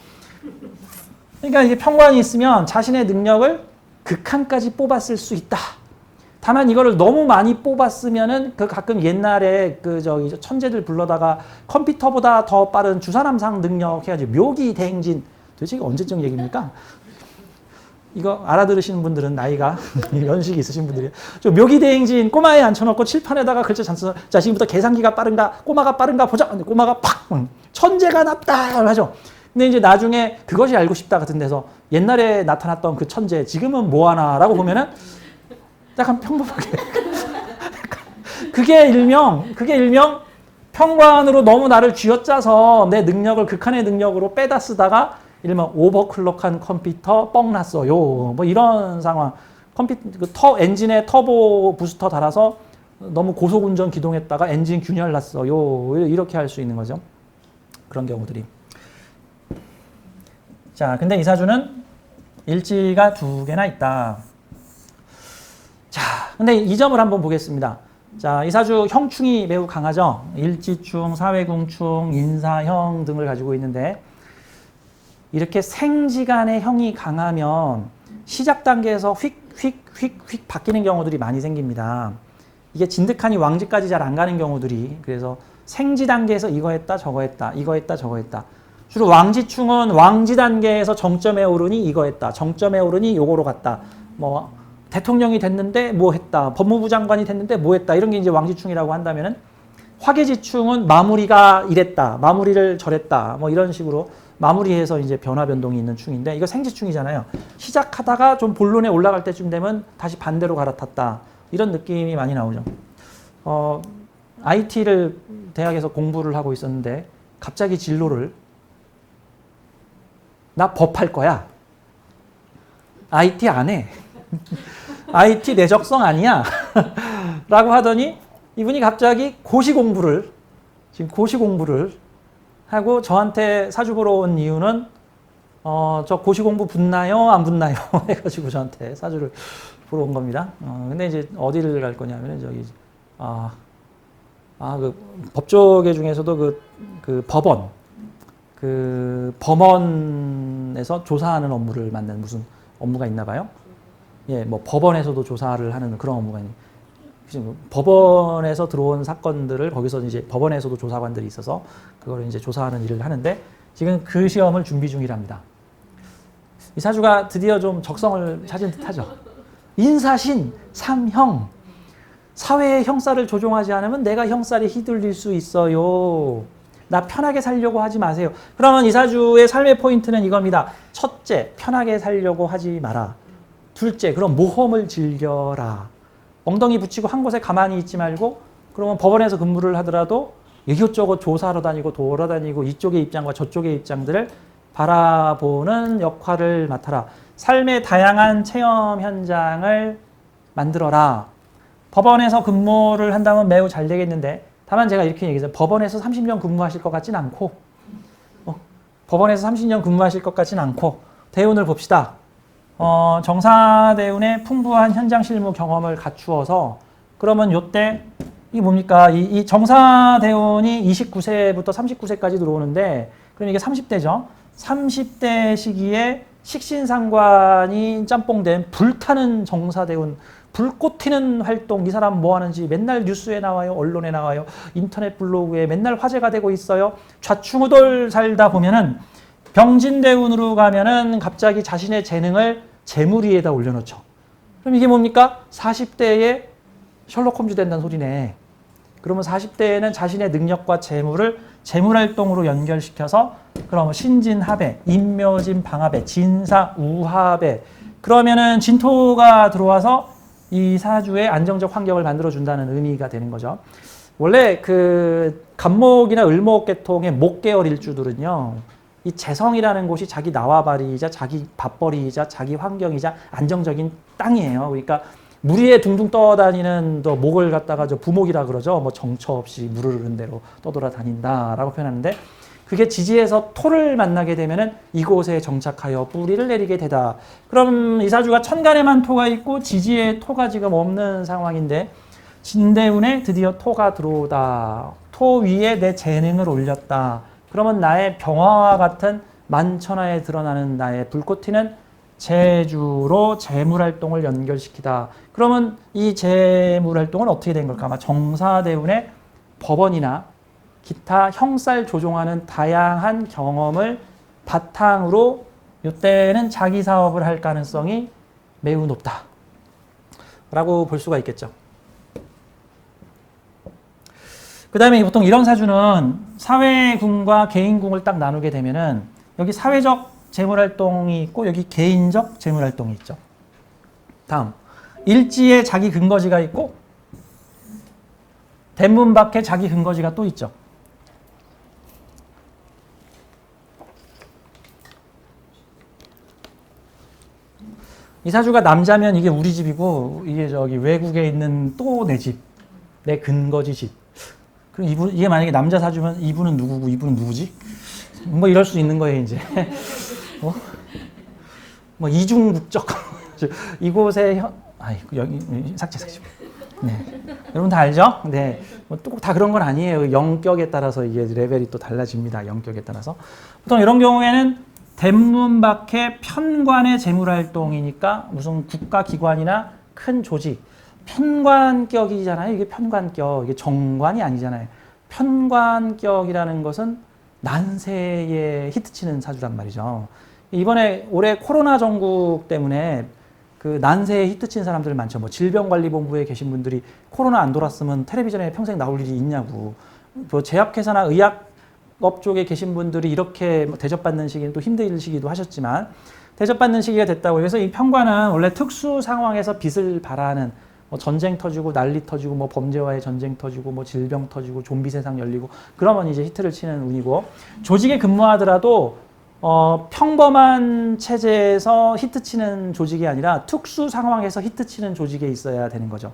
그러니까 이게 편관이 있으면 자신의 능력을 극한까지 뽑았을 수 있다. 다만 이거를 너무 많이 뽑았으면은 그 가끔 옛날에 천재들 불러다가 컴퓨터보다 더 빠른 주사남상 능력 해가지고 묘기 대행진, 도대체 이게 언제적 얘기입니까? 이거 알아들으시는 분들은 나이가 연식이 있으신 분들이 좀 묘기 대행진 꼬마에 앉혀놓고 칠판에다가 글자 잘 써서 자, 지금부터 계산기가 빠른가 꼬마가 빠른가 보자. 근데 꼬마가 팍 천재가 납다 하죠. 근데 이제 나중에 그것이 알고 싶다 같은 데서 옛날에 나타났던 그 천재 지금은 뭐하나라고 보면은 약간 평범하게 그게 일명 편관으로 너무 나를 쥐어짜서 내 능력을 극한의 능력으로 빼다 쓰다가 일명 오버클럭한 컴퓨터 뻥 났어요. 뭐 이런 상황. 엔진에 터보 부스터 달아서 너무 고속 운전 기동했다가 엔진 균열 났어요. 이렇게 할 수 있는 거죠. 그런 경우들이. 자, 근데 이 사주는 일지가 2개나 있다. 자, 근데 이 점을 한번 보겠습니다. 자, 이 사주 형충이 매우 강하죠. 일지충, 사회궁충, 인사형 등을 가지고 있는데 이렇게 생지간의 형이 강하면 시작 단계에서 휙 바뀌는 경우들이 많이 생깁니다. 이게 진득하니 왕지까지 잘 안 가는 경우들이, 그래서 생지 단계에서 이거 했다 저거 했다 이거 했다 저거 했다. 주로 왕지충은 왕지 단계에서 정점에 오르니 이거 했다, 정점에 오르니 요거로 갔다, 뭐 대통령이 됐는데 뭐 했다, 법무부 장관이 됐는데 뭐 했다, 이런 게 이제 왕지충이라고 한다면은, 화계지충은 마무리가 이랬다, 마무리를 저랬다, 뭐 이런 식으로 마무리해서 이제 변화 변동이 있는 충인데, 이거 생지충이잖아요. 시작하다가 좀 본론에 올라갈 때쯤 되면 다시 반대로 갈아탔다. 이런 느낌이 많이 나오죠. IT를 대학에서 공부를 하고 있었는데 갑자기 진로를 나 법할 거야. IT 안 해. IT 내 적성 아니야. 라고 하더니 이분이 갑자기 지금 고시 공부를 하고 저한테 사주 보러 온 이유는 저 고시 공부 붙나요? 안 붙나요? 해가지고 저한테 사주를 보러 온 겁니다. 근데 이제 어디를 갈 거냐면 저기 그 법조계 중에서도 그 법원에서 조사하는 업무를 맡는 무슨 업무가 있나 봐요. 예, 뭐 법원에서도 조사를 하는 그런 업무가 있는. 법원에서 들어온 사건들을 거기서 이제 법원에서도 조사관들이 있어서 그걸 이제 조사하는 일을 하는데 지금 그 시험을 준비 중이랍니다. 이 사주가 드디어 좀 적성을 찾은 듯하죠. 인사신, 삼형, 사회의 형살을 조종하지 않으면 내가 형살에 휘둘릴 수 있어요. 나 편하게 살려고 하지 마세요. 그러면 이 사주의 삶의 포인트는 이겁니다. 첫째, 편하게 살려고 하지 마라. 둘째, 그럼 모험을 즐겨라. 엉덩이 붙이고 한 곳에 가만히 있지 말고 그러면 법원에서 근무를 하더라도 이것저것 조사하러 다니고 돌아다니고 이쪽의 입장과 저쪽의 입장들을 바라보는 역할을 맡아라. 삶의 다양한 체험 현장을 만들어라. 법원에서 근무를 한다면 매우 잘 되겠는데 다만 제가 이렇게 얘기해서 법원에서 30년 근무하실 것 같진 않고 법원에서 30년 근무하실 것 같진 않고 대운을 봅시다. 정사대운의 풍부한 현장 실무 경험을 갖추어서 그러면 요때 이게 뭡니까? 이 정사대운이 29세부터 39세까지 들어오는데 그럼 이게 30대죠. 30대 시기에 식신상관이 짬뽕된 불타는 정사대운, 불꽃 튀는 활동, 이 사람 뭐 하는지 맨날 뉴스에 나와요, 언론에 나와요, 인터넷 블로그에 맨날 화제가 되고 있어요. 좌충우돌 살다 보면은 병진대운으로 가면은 갑자기 자신의 재능을 재물 위에다 올려놓죠. 그럼 이게 뭡니까? 40대에 셜록 홈즈 된다는 소리네. 그러면 40대에는 자신의 능력과 재물을 재물활동으로 연결시켜서 그러면 신진합에, 인묘진 방합에, 진사우합에 그러면은 진토가 들어와서 이 사주에 안정적 환경을 만들어준다는 의미가 되는 거죠. 원래 그 간목이나 을목 계통의 목계열 일주들은요. 이 재성이라는 곳이 자기 나와바리이자 자기 밥벌이이자 자기 환경이자 안정적인 땅이에요. 그러니까 물 위에 둥둥 떠다니는 또 목을 갖다가 저 부목이라 그러죠. 뭐 정처 없이 물을 흐른 대로 떠돌아다닌다라고 표현하는데 그게 지지에서 토를 만나게 되면은 이곳에 정착하여 뿌리를 내리게 되다. 그럼 이 사주가 천간에만 토가 있고 지지에 토가 지금 없는 상황인데 진대운에 드디어 토가 들어오다. 토 위에 내 재능을 올렸다. 그러면 나의 병화와 같은 만천하에 드러나는 나의 불꽃 튀는 재주로 재물활동을 연결시키다. 그러면 이 재물활동은 어떻게 된 걸까? 아마 정사대운의 법원이나 기타 형살 조종하는 다양한 경험을 바탕으로 이때는 자기 사업을 할 가능성이 매우 높다. 라고 볼 수가 있겠죠. 그 다음에 보통 이런 사주는 사회궁과 개인궁을 딱 나누게 되면은 여기 사회적 재물활동이 있고 여기 개인적 재물활동이 있죠. 다음 일지에 자기 근거지가 있고 대문 밖에 자기 근거지가 또 있죠. 이 사주가 남자면 이게 우리 집이고 이게 저기 외국에 있는 또 내 집, 내 근거지 집. 그럼 이게 만약에 남자 사주면 이분은 누구고 이분은 누구지? 뭐 이럴 수 있는 거예요 이제. 뭐 이중국적 이곳에 여기 삭제. 네, 여러분 다 알죠? 네, 뭐 또 다 그런 건 아니에요. 영격에 따라서 이게 레벨이 또 달라집니다. 영격에 따라서 보통 이런 경우에는 대문 밖에 편관의 재물활동이니까 무슨 국가기관이나 큰 조직 편관격이잖아요. 이게 편관격, 이게 정관이 아니잖아요. 편관격이라는 것은 난세에 히트치는 사주란 말이죠. 이번에 올해 코로나 전국 때문에 그 난세에 히트친 사람들 많죠. 뭐 질병관리본부에 계신 분들이 코로나 안 돌았으면 텔레비전에 평생 나올 일이 있냐고. 뭐 제약회사나 의약업 쪽에 계신 분들이 이렇게 대접받는 시기는 또 힘든 시기도 하셨지만 대접받는 시기가 됐다고 해서 이 편관은 원래 특수 상황에서 빛을 발하는 뭐 전쟁 터지고 난리 터지고 뭐 범죄와의 전쟁 터지고 뭐 질병 터지고 좀비 세상 열리고 그러면 이제 히트를 치는 운이고 조직에 근무하더라도 평범한 체제에서 히트치는 조직이 아니라 특수 상황에서 히트치는 조직에 있어야 되는 거죠.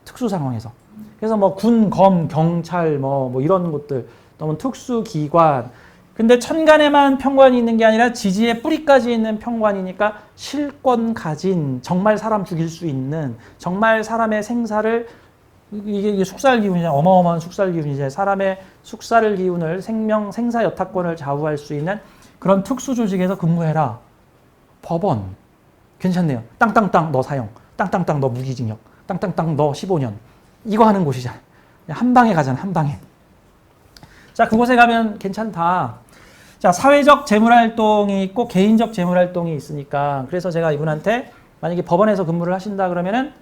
특수 상황에서. 그래서 뭐 군, 검, 경찰 뭐 이런 곳들 너무 특수기관. 근데 천간에만 평관이 있는 게 아니라 지지의 뿌리까지 있는 평관이니까 실권 가진 정말 사람 죽일 수 있는 정말 사람의 생사를 이게 숙살 기운이잖아요. 어마어마한 숙살 기운이잖아요. 사람의 숙살 기운을 생사 여타권을 좌우할 수 있는 그런 특수 조직에서 근무해라. 법원. 괜찮네요. 땅땅땅 너 사형. 땅땅땅 너 무기징역. 땅땅땅 너 15년. 이거 하는 곳이잖아. 한 방에 가잖아. 한 방에. 자, 그곳에 가면 괜찮다. 자, 사회적 재물활동이 있고 개인적 재물활동이 있으니까 그래서 제가 이분한테 만약에 법원에서 근무를 하신다 그러면은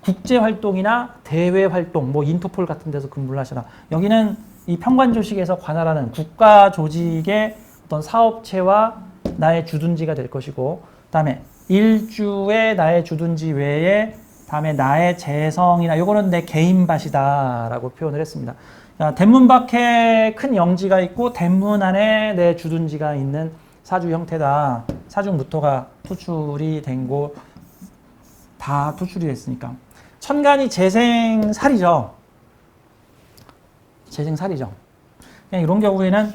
국제활동이나 대외활동, 뭐 인터폴 같은 데서 근무를 하시라. 여기는 이 평관조직에서 관할하는 국가 조직의 어떤 사업체와 나의 주둔지가 될 것이고 그다음에 일주의 나의 주둔지 외에 다음에 나의 재성이나 요거는 내 개인 밭이다라고 표현을 했습니다. 대문 밖에 큰 영지가 있고 대문 안에 내 주둔지가 있는 사주 형태다. 사중무토가 투출이 된 곳 다 투출이 됐으니까. 천간이 재생살이죠. 재생살이죠. 그냥 이런 경우에는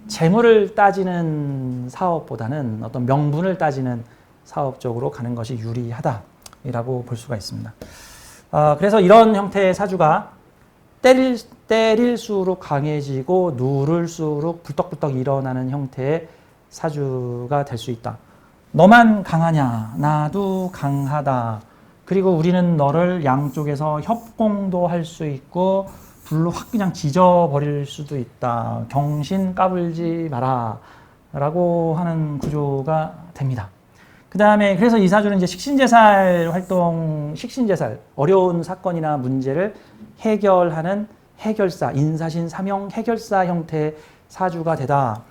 재물을 따지는 사업보다는 어떤 명분을 따지는 사업 쪽으로 가는 것이 유리하다라고 볼 수가 있습니다. 그래서 이런 형태의 사주가 때릴수록 강해지고 누를수록 불떡불떡 일어나는 형태의 사주가 될 수 있다. 너만 강하냐? 나도 강하다. 그리고 우리는 너를 양쪽에서 협공도 할 수 있고 불로 확 그냥 지져버릴 수도 있다. 경신 까불지 마라. 라고 하는 구조가 됩니다. 그 다음에 그래서 이 사주는 이제 식신제살 활동, 식신제살, 어려운 사건이나 문제를 해결하는 해결사, 인사신 삼형 해결사 형태의 사주가 되다.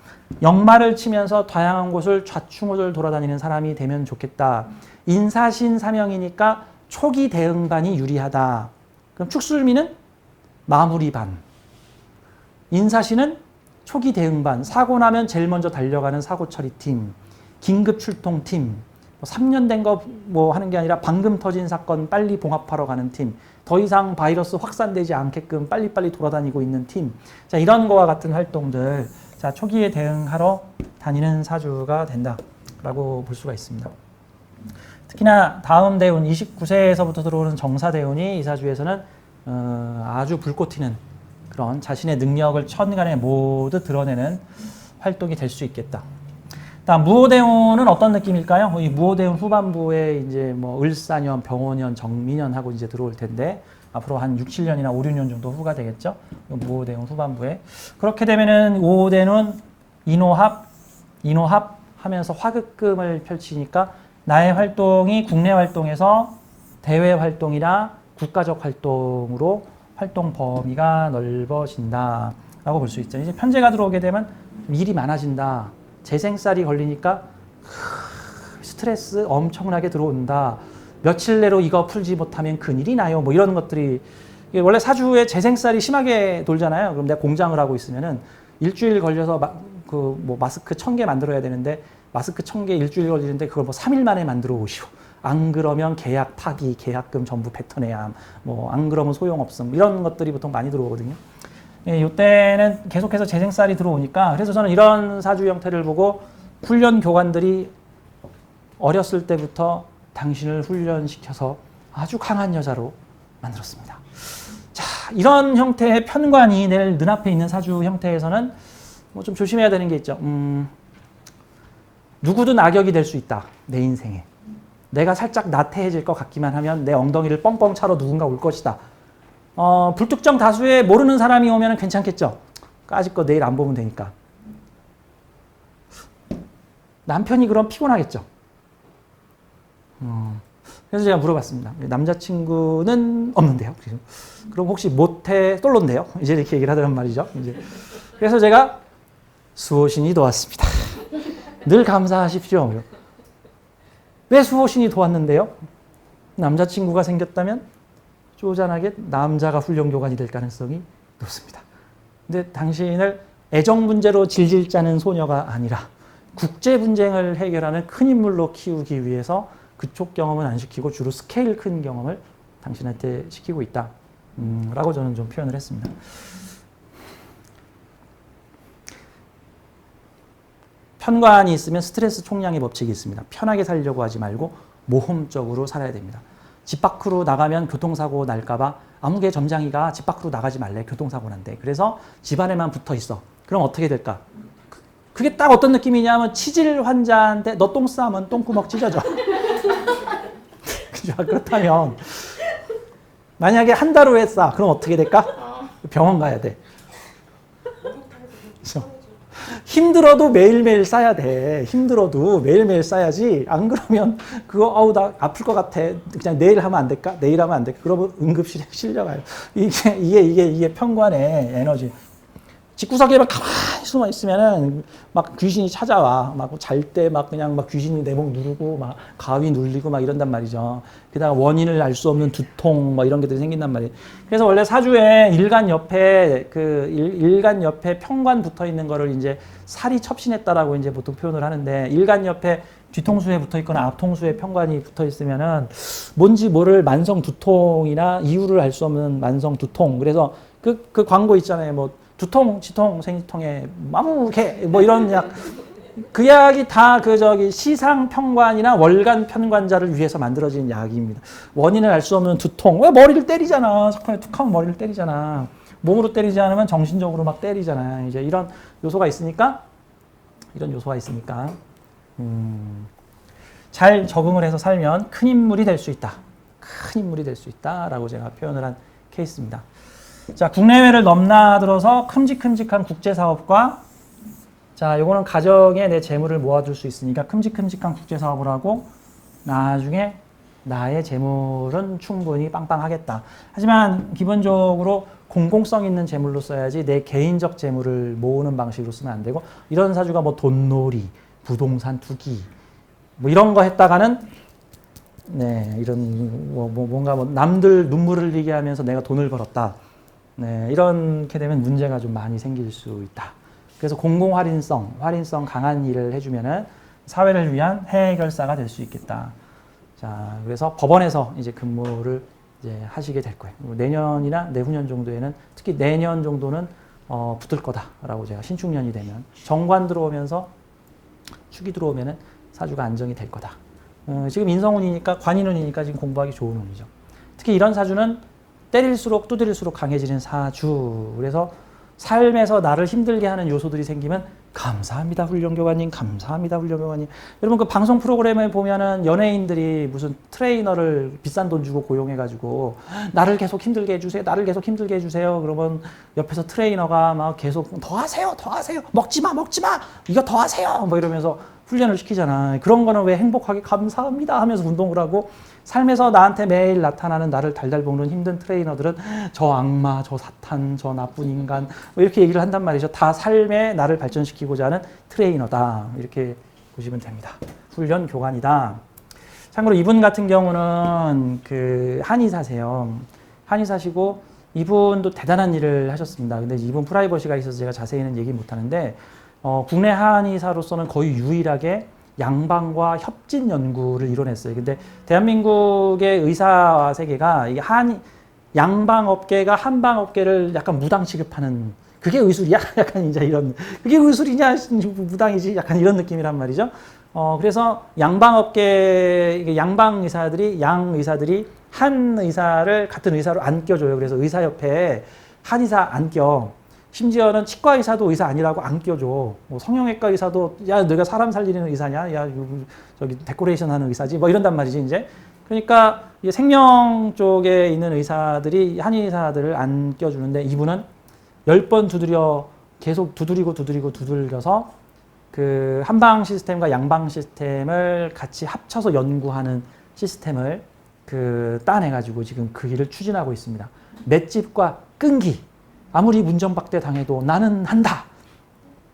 역마를 치면서 다양한 곳을 좌충우돌 돌아다니는 사람이 되면 좋겠다. 인사신 삼형이니까 초기 대응반이 유리하다. 그럼 축술미는 마무리반. 인사신은 초기 대응반. 사고 나면 제일 먼저 달려가는 사고 처리팀. 긴급 출동팀. 3년 된 거 뭐 하는 게 아니라 방금 터진 사건 빨리 봉합하러 가는 팀. 더 이상 바이러스 확산되지 않게끔 빨리빨리 돌아다니고 있는 팀. 자, 이런 거와 같은 활동들. 자, 초기에 대응하러 다니는 사주가 된다라고 볼 수가 있습니다. 특히나 다음 대운 29세에서부터 들어오는 정사대운이 이 사주에서는 아주 불꽃 튀는 그런 자신의 능력을 천간에 모두 드러내는 활동이 될 수 있겠다. 다음 무오대운은 어떤 느낌일까요? 이 무오대운 후반부에 이제 뭐 을사년, 병오년, 정미년하고 이제 들어올 텐데 앞으로 한 6, 7년이나 5, 6년 정도 후가 되겠죠. 무오대운 후반부에. 그렇게 되면은 오대는 인호합 하면서 화극금을 펼치니까 나의 활동이 국내 활동에서 대외 활동이나 국가적 활동으로 활동 범위가 넓어진다라고 볼 수 있죠. 이제 편제가 들어오게 되면 일이 많아진다. 재생살이 걸리니까 스트레스 엄청나게 들어온다. 며칠 내로 이거 풀지 못하면 큰일이 나요. 뭐 이런 것들이 원래 사주에 재생살이 심하게 돌잖아요. 그럼 내가 공장을 하고 있으면은 일주일 걸려서 뭐 마스크 1000개 만들어야 되는데 마스크 1000개 일주일 걸리는데 그걸 뭐 3일 만에 만들어 오시오. 안 그러면 계약 파기, 계약금 전부 뱉어내야 함. 뭐 안 그러면 소용없음. 이런 것들이 보통 많이 들어오거든요. 예, 이때는 계속해서 재생살이 들어오니까 그래서 저는 이런 사주 형태를 보고 훈련 교관들이 어렸을 때부터 당신을 훈련시켜서 아주 강한 여자로 만들었습니다. 자, 이런 형태의 편관이 내 눈앞에 있는 사주 형태에서는 뭐 좀 조심해야 되는 게 있죠. 누구든 악역이 될 수 있다. 내 인생에. 내가 살짝 나태해질 것 같기만 하면 내 엉덩이를 뻥뻥 차러 누군가 올 것이다. 불특정 다수의 모르는 사람이 오면 괜찮겠죠. 까짓 거 내일 안 보면 되니까. 남편이 그럼 피곤하겠죠. 그래서 제가 물어봤습니다. 남자친구는 없는데요. 그럼 혹시 모태 솔로인데요? 이제 이렇게 얘기를 하더란 말이죠. 이제. 그래서 제가 수호신이 도왔습니다. 늘 감사하십시오. 왜 수호신이 도왔는데요? 남자친구가 생겼다면 쪼잔하게 남자가 훈련 교관이 될 가능성이 높습니다. 근데 당신을 애정 문제로 질질 짜는 소녀가 아니라 국제 분쟁을 해결하는 큰 인물로 키우기 위해서 그쪽 경험은 안 시키고 주로 스케일 큰 경험을 당신한테 시키고 있다. 라고 저는 좀 표현을 했습니다. 편관이 있으면 스트레스 총량의 법칙이 있습니다. 편하게 살려고 하지 말고 모험적으로 살아야 됩니다. 집 밖으로 나가면 교통사고 날까봐 아무개 점장이가 집 밖으로 나가지 말래. 교통사고 난대. 그래서 집 안에만 붙어 있어. 그럼 어떻게 될까? 그게 딱 어떤 느낌이냐면 치질 환자인데 너 똥 싸면 똥구멍 찢어져. 그렇다면 만약에 한 달 후에 싸. 그럼 어떻게 될까? 병원 가야 돼. 그렇죠? 힘들어도 매일매일 싸야 돼. 힘들어도 매일매일 싸야지. 안 그러면 그거 나 아플 것 같아. 그냥 내일 하면 안 될까? 내일 하면 안 될까? 그러면 응급실에 실려가요. 이게 편관의 에너지. 집구석에만 가만히 숨어 있으면은 막 귀신이 찾아와. 막 잘 때 막 그냥 막 귀신이 내 목 누르고 막 가위 눌리고 막 이런단 말이죠. 게다가 원인을 알 수 없는 두통 막 이런 것들이 생긴단 말이에요. 그래서 원래 사주에 일간 옆에 일간 옆에 편관 붙어 있는 거를 이제 살이 첩신했다라고 이제 보통 표현을 하는데 일간 옆에 뒤통수에 붙어 있거나 앞통수에 편관이 붙어 있으면은 뭔지 모를 만성 두통이나 이유를 알 수 없는 만성 두통. 그래서 그 광고 있잖아요. 뭐 두통, 치통, 생리통에 마무개 뭐 이런 약. 그 약이 다 시상 편관이나 월간 편관자를 위해서 만들어진 약입니다. 원인을 알 수 없는 두통. 왜 머리를 때리잖아. 석판에 툭 하면 머리를 때리잖아. 몸으로 때리지 않으면 정신적으로 막 때리잖아. 이제 이런 요소가 있으니까 잘 적응을 해서 살면 큰 인물이 될 수 있다. 큰 인물이 될 수 있다라고 제가 표현을 한 케이스입니다. 자, 국내외를 넘나들어서 큼직큼직한 국제사업과 자, 요거는 가정에 내 재물을 모아줄 수 있으니까 큼직큼직한 국제사업을 하고 나중에 나의 재물은 충분히 빵빵하겠다. 하지만 기본적으로 공공성 있는 재물로 써야지 내 개인적 재물을 모으는 방식으로 쓰면 안 되고 이런 사주가 뭐 돈놀이, 부동산 투기 뭐 이런 거 했다가는 네, 이런 뭔가 남들 눈물을 흘리게 하면서 내가 돈을 벌었다. 네, 이렇게 되면 문제가 좀 많이 생길 수 있다. 그래서 공공활인성 강한 일을 해주면은 사회를 위한 해결사가 될 수 있겠다. 자, 그래서 법원에서 이제 근무를 이제 하시게 될 거예요. 내년이나 내후년 정도에는 특히 내년 정도는 붙을 거다라고 제가 신축년이 되면 정관 들어오면서 축이 들어오면은 사주가 안정이 될 거다. 지금 인성운이니까 관인운이니까 지금 공부하기 좋은 운이죠. 특히 이런 사주는 때릴수록 두드릴수록 강해지는 사주. 그래서 삶에서 나를 힘들게 하는 요소들이 생기면 감사합니다 훈련교관님, 감사합니다 훈련교관님. 여러분 그 방송 프로그램에 보면은 연예인들이 무슨 트레이너를 비싼 돈 주고 고용해가지고 나를 계속 힘들게 해주세요, 나를 계속 힘들게 해주세요. 그러면 옆에서 트레이너가 막 계속 더 하세요, 먹지 마, 이거 더 하세요, 뭐 이러면서 훈련을 시키잖아. 그런 거는 왜 행복하게 감사합니다 하면서 운동을 하고 삶에서 나한테 매일 나타나는 나를 달달 볶는 힘든 트레이너들은 저 악마, 저 사탄, 저 나쁜 인간 뭐 이렇게 얘기를 한단 말이죠. 다 삶에 나를 발전시키고자 하는 트레이너다. 이렇게 보시면 됩니다. 훈련 교관이다. 참고로 이분 같은 경우는 그 한의사세요. 한의사시고 이분도 대단한 일을 하셨습니다. 근데 이분 프라이버시가 있어서 제가 자세히는 얘기 못 하는데 국내 한의사로서는 거의 유일하게 양방과 협진 연구를 이뤄냈어요. 근데 대한민국의 의사 세계가 이게 양방 업계가 한방 업계를 약간 무당 취급하는 그게 의술이야? 약간 이제 이런 그게 의술이냐? 무당이지? 약간 이런 느낌이란 말이죠. 그래서 양방 업계 양방 의사들이 양 의사들이 한 의사를 같은 의사로 안 껴줘요. 그래서 의사협회에 한의사 안 껴. 심지어는 치과 의사도 의사 아니라고 안 껴줘. 뭐 성형외과 의사도 야 너가 사람 살리는 의사냐? 야 저기 데코레이션 하는 의사지? 뭐 이런단 말이지 이제. 그러니까 생명 쪽에 있는 의사들이 한의사들을 안 껴주는데 이분은 10번 계속 두드려서 그 한방 시스템과 양방 시스템을 같이 합쳐서 연구하는 시스템을 따내가지고 지금 그 일을 추진하고 있습니다. 맷집과 끈기. 아무리 문전박대 당해도 나는 한다.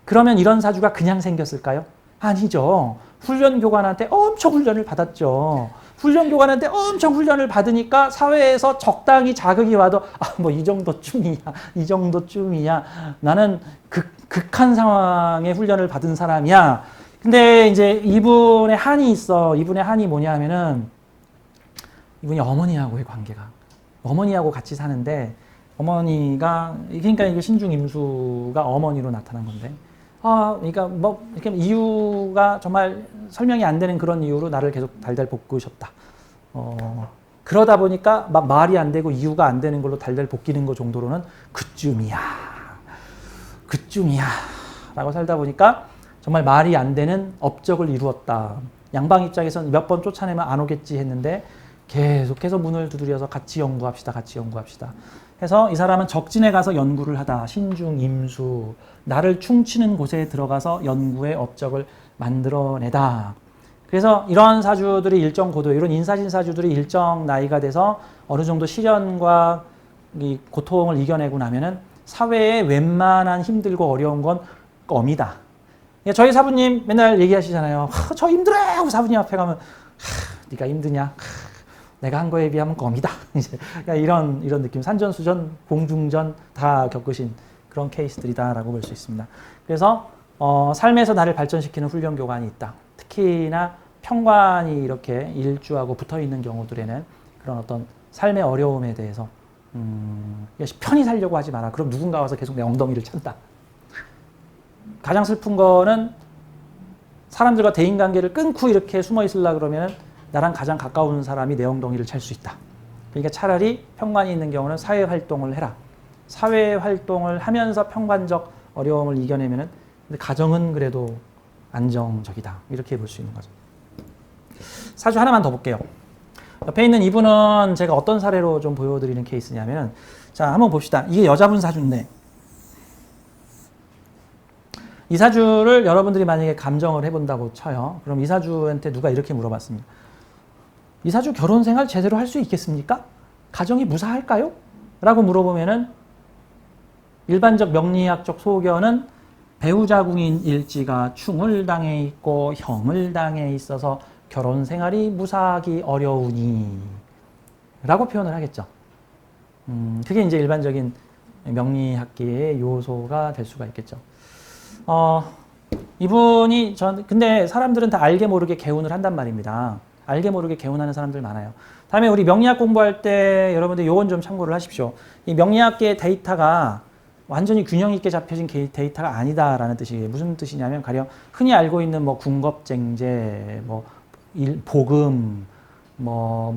그러면 이런 사주가 그냥 생겼을까요? 아니죠. 훈련 교관한테 엄청 훈련을 받았죠. 훈련 교관한테 엄청 훈련을 받으니까 사회에서 적당히 자극이 와도 뭐 이 정도쯤이야. 나는 극한 상황의 훈련을 받은 사람이야. 근데 이제 이분의 한이 있어. 이분의 한이 뭐냐 하면은 이분이 어머니하고의 관계가 어머니하고 같이 사는데 어머니가 그러니까 이게 신중 임수가 어머니로 나타난 건데 그러니까 뭐 이렇게 이유가 정말 설명이 안 되는 그런 이유로 나를 계속 달달 볶으셨다. 그러다 보니까 막 말이 안 되고 이유가 안 되는 걸로 달달 볶이는 거 정도로는 그쯤이야 라고 살다 보니까 정말 말이 안 되는 업적을 이루었다. 양방 입장에서는 몇 번 쫓아내면 안 오겠지 했는데 계속해서 문을 두드려서 같이 연구합시다. 해서 이 사람은 적진에 가서 연구를 하다. 신중, 임수, 나를 충치는 곳에 들어가서 연구의 업적을 만들어내다. 그래서 이런 사주들이 일정 고도, 이런 인사신 사주들이 일정 나이가 돼서 어느 정도 시련과 이 고통을 이겨내고 나면은 사회에 웬만한 힘들고 어려운 건 껌이다. 저희 사부님 맨날 얘기하시잖아요. 저 힘들어요. 사부님 앞에 가면 네가 힘드냐? 내가 한 거에 비하면 껌이다. 이제 이런 느낌, 산전수전, 공중전 다 겪으신 그런 케이스들이다라고 볼 수 있습니다. 그래서 삶에서 나를 발전시키는 훈련 교관이 있다. 특히나 평관이 이렇게 일주하고 붙어 있는 경우들에는 그런 어떤 삶의 어려움에 대해서 편히 살려고 하지 마라. 그럼 누군가 와서 계속 내 엉덩이를 찬다. 가장 슬픈 거는 사람들과 대인관계를 끊고 이렇게 숨어 있으려고 그러면 나랑 가장 가까운 사람이 내 엉덩이를 찰 수 있다. 그러니까 차라리 평관이 있는 경우는 사회활동을 해라. 사회활동을 하면서 평관적 어려움을 이겨내면은 근데 가정은 그래도 안정적이다. 이렇게 볼 수 있는 거죠. 사주 하나만 더 볼게요. 옆에 있는 이분은 제가 어떤 사례로 좀 보여드리는 케이스냐면 자, 한번 봅시다. 이게 여자분 사주인데 이 사주를 여러분들이 만약에 감정을 해본다고 쳐요. 그럼 이 사주한테 누가 이렇게 물어봤습니다. 이 사주 결혼 생활 제대로 할 수 있겠습니까? 가정이 무사할까요? 라고 물어보면은 일반적 명리학적 소견은 배우자궁인 일지가 충을 당해 있고 형을 당해 있어서 결혼 생활이 무사하기 어려우니 라고 표현을 하겠죠. 그게 이제 일반적인 명리학계의 요소가 될 수가 있겠죠. 이분이 근데 사람들은 다 알게 모르게 개운을 한단 말입니다. 알게 모르게 개운하는 사람들 많아요. 다음에 우리 명리학 공부할 때 여러분들 요건 좀 참고를 하십시오. 이 명리학계의 데이터가 완전히 균형 있게 잡혀진 데이터가 아니다라는 뜻이에요. 무슨 뜻이냐면 가령 흔히 알고 있는 뭐 궁겁쟁제, 복음,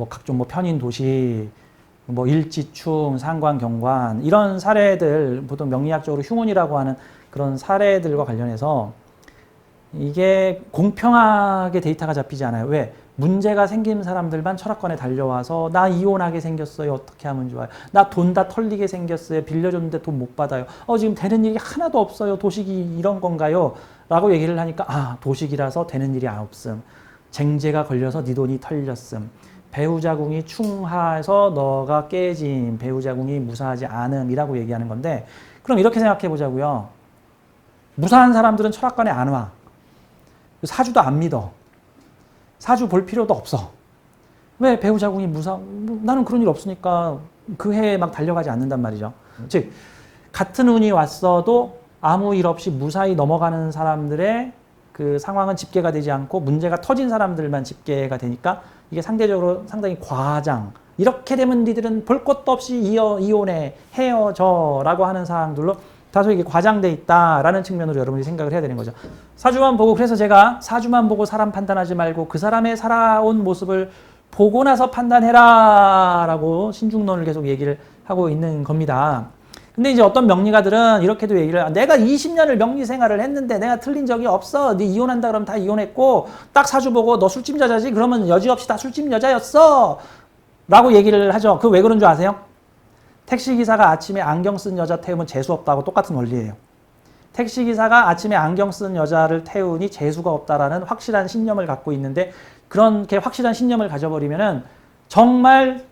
각종 편인 도시, 일지충, 상관경관 이런 사례들 보통 명리학적으로 흉운이라고 하는 그런 사례들과 관련해서 이게 공평하게 데이터가 잡히지 않아요. 왜? 문제가 생긴 사람들만 철학관에 달려와서 나 이혼하게 생겼어요. 어떻게 하면 좋아요? 나 돈 다 털리게 생겼어요. 빌려줬는데 돈 못 받아요. 지금 되는 일이 하나도 없어요. 도식이 이런 건가요? 라고 얘기를 하니까 도식이라서 되는 일이 없음. 쟁제가 걸려서 네 돈이 털렸음. 배우자궁이 충하해서 너가 깨짐. 배우자궁이 무사하지 않음이라고 얘기하는 건데 그럼 이렇게 생각해 보자고요. 무사한 사람들은 철학관에 안 와. 사주도 안 믿어. 사주 볼 필요도 없어. 왜 배우자궁이 나는 그런 일 없으니까 그 해에 막 달려가지 않는단 말이죠. 즉 같은 운이 왔어도 아무 일 없이 무사히 넘어가는 사람들의 그 상황은 집계가 되지 않고 문제가 터진 사람들만 집계가 되니까 이게 상대적으로 상당히 과장. 이렇게 되면 니들은 볼 것도 없이 이혼해, 헤어져라고 하는 사항들로 다소 이게 과장돼 있다라는 측면으로 여러분이 생각을 해야 되는 거죠. 사주만 보고 그래서 제가 사주만 보고 사람 판단하지 말고 그 사람의 살아온 모습을 보고 나서 판단해라라고 신중론을 계속 얘기를 하고 있는 겁니다. 근데 이제 어떤 명리가들은 이렇게도 얘기를 내가 20년을 명리 생활을 했는데 내가 틀린 적이 없어. 네 이혼한다 그러면 다 이혼했고 딱 사주 보고 너 술집 여자지? 그러면 여지없이 다 술집 여자였어. 라고 얘기를 하죠. 그 왜 그런 줄 아세요? 택시기사가 아침에 안경 쓴 여자 태우면 재수 없다고 똑같은 원리예요. 택시기사가 아침에 안경 쓴 여자를 태우니 재수가 없다라는 확실한 신념을 갖고 있는데 그렇게 확실한 신념을 가져버리면은 정말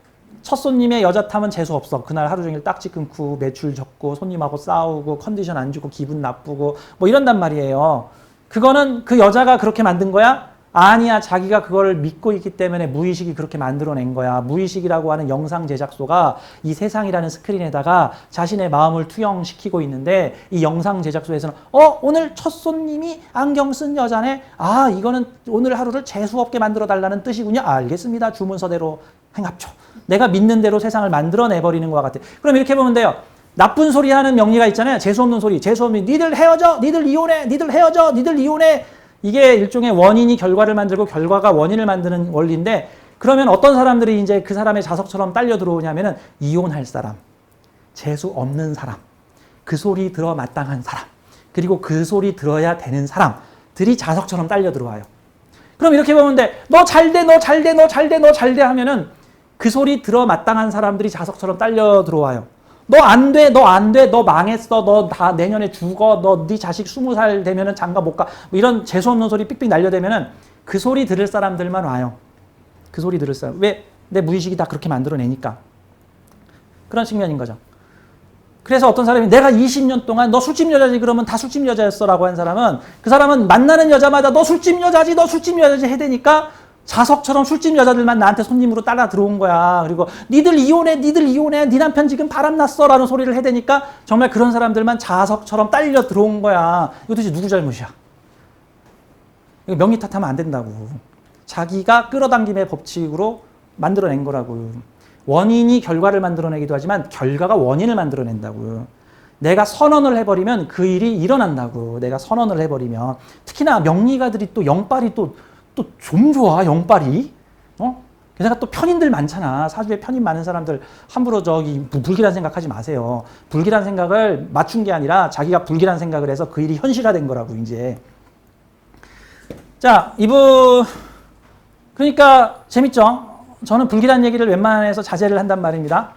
첫 손님의 여자 타면 재수 없어. 그날 하루 종일 딱지 끊고 매출 적고 손님하고 싸우고 컨디션 안 좋고 기분 나쁘고 이런단 말이에요. 그거는 그 여자가 그렇게 만든 거야? 아니야, 자기가 그걸 믿고 있기 때문에 무의식이 그렇게 만들어낸 거야. 무의식이라고 하는 영상 제작소가 이 세상이라는 스크린에다가 자신의 마음을 투영시키고 있는데, 이 영상 제작소에서는 오늘 첫 손님이 안경 쓴 여자네. 아, 이거는 오늘 하루를 재수없게 만들어 달라는 뜻이군요. 알겠습니다. 주문서대로 행합죠. 내가 믿는 대로 세상을 만들어내버리는 것과 같아. 그럼 이렇게 보면 돼요. 나쁜 소리 하는 명리가 있잖아요. 재수없는 소리. 재수없는, 니들 헤어져, 니들 이혼해, 니들 헤어져, 니들 이혼해. 이게 일종의 원인이 결과를 만들고 결과가 원인을 만드는 원리인데, 그러면 어떤 사람들이 이제 그 사람의 자석처럼 딸려 들어오냐면은 이혼할 사람, 재수 없는 사람, 그 소리 들어 마땅한 사람, 그리고 그 소리 들어야 되는 사람들이 자석처럼 딸려 들어와요. 그럼 이렇게 보면 돼. 너 잘 돼, 너 잘 돼, 너 잘 돼, 너 잘 돼 하면은 그 소리 들어 마땅한 사람들이 자석처럼 딸려 들어와요. 너 안 돼, 너 안 돼, 너 망했어, 너 다 내년에 죽어, 너 네 자식 20살 되면은 장가 못 가. 뭐 이런 재수없는 소리 삑삑 날려대면은 그 소리 들을 사람들만 와요. 그 소리 들을 사람. 왜? 내 무의식이 다 그렇게 만들어내니까. 그런 측면인 거죠. 그래서 어떤 사람이 내가 20년 동안 너 술집 여자지 그러면 다 술집 여자였어 라고 한 사람은, 그 사람은 만나는 여자마다 너 술집 여자지, 너 술집 여자지 해대니까 자석처럼 술집 여자들만 나한테 손님으로 따라 들어온 거야. 그리고 니들 이혼해, 니들 이혼해, 니 남편 지금 바람났어 라는 소리를 해대니까 정말 그런 사람들만 자석처럼 딸려 들어온 거야. 이거 도대체 누구 잘못이야? 이거 명리 탓하면 안 된다고. 자기가 끌어당김의 법칙으로 만들어낸 거라고. 원인이 결과를 만들어내기도 하지만 결과가 원인을 만들어낸다고. 내가 선언을 해버리면 그 일이 일어난다고. 내가 선언을 해버리면. 특히나 명리가들이 또 영빨이 또 좀 좋아, 영빨이. 게다가 또 편인들 많잖아. 사주에 편인 많은 사람들 함부로 저기 불길한 생각하지 마세요. 불길한 생각을 맞춘 게 아니라 자기가 불길한 생각을 해서 그 일이 현실화된 거라고, 이제. 자, 이분 그러니까 재밌죠? 저는 불길한 얘기를 웬만해서 자제를 한단 말입니다.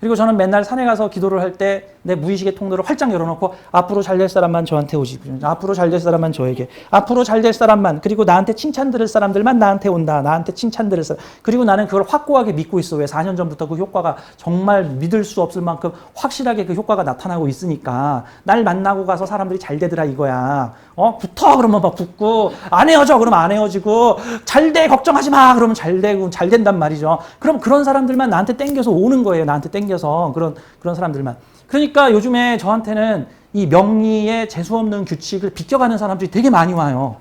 그리고 저는 맨날 산에 가서 기도를 할 때 내 무의식의 통로를 활짝 열어놓고 앞으로 잘 될 사람만 저한테 오지. 앞으로 잘 될 사람만 저에게. 앞으로 잘 될 사람만. 그리고 나한테 칭찬 들을 사람들만 나한테 온다. 나한테 칭찬 들을 사람. 그리고 나는 그걸 확고하게 믿고 있어. 왜? 4년 전부터 그 효과가 정말 믿을 수 없을 만큼 확실하게 그 효과가 나타나고 있으니까. 날 만나고 가서 사람들이 잘 되더라 이거야. 붙어 그러면 막 붙고, 안 헤어져 그러면 안 헤어지고, 잘 돼 걱정하지 마 그러면 잘 되고 잘 된단 말이죠. 그럼 그런 사람들만 나한테 땡겨서 오는 거예요. 나한테 땡겨서 그런 사람들만. 그러니까 요즘에 저한테는 이 명리의 재수없는 규칙을 비껴가는 사람들이 되게 많이 와요.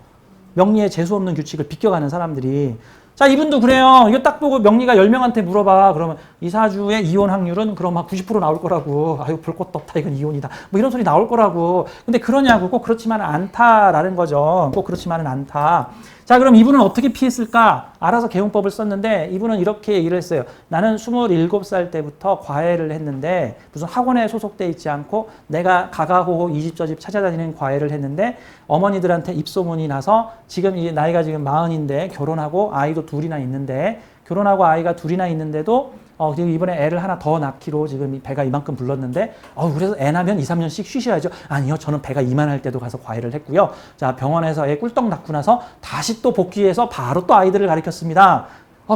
명리의 재수없는 규칙을 비껴가는 사람들이. 자, 이분도 그래요. 이거 딱 보고 명리가 10명한테 물어봐. 그러면 이 사주의 이혼 확률은 그럼 막 90% 나올 거라고. 아유, 볼 것도 없다. 이건 이혼이다. 뭐 이런 소리 나올 거라고. 근데 그러냐고. 꼭 그렇지만은 않다라는 거죠. 꼭 그렇지만은 않다. 자, 그럼 이분은 어떻게 피했을까? 알아서 개용법을 썼는데 이분은 이렇게 얘기를 했어요. 나는 27살 때부터 과외를 했는데 무슨 학원에 소속돼 있지 않고 내가 가가호호 이 집 저 집 찾아다니는 과외를 했는데 어머니들한테 입소문이 나서 지금 이 나이가 지금 40인데 결혼하고 아이도 둘이나 있는데 결혼하고 아이가 둘이나 있는데도 지금 이번에 애를 하나 더 낳기로 지금 배가 이만큼 불렀는데 그래서 애 낳으면 2, 3년씩 쉬셔야죠. 아니요. 저는 배가 이만할 때도 가서 과외를 했고요. 자, 병원에서 애 꿀떡 낳고 나서 다시 또 복귀해서 바로 또 아이들을 가르쳤습니다.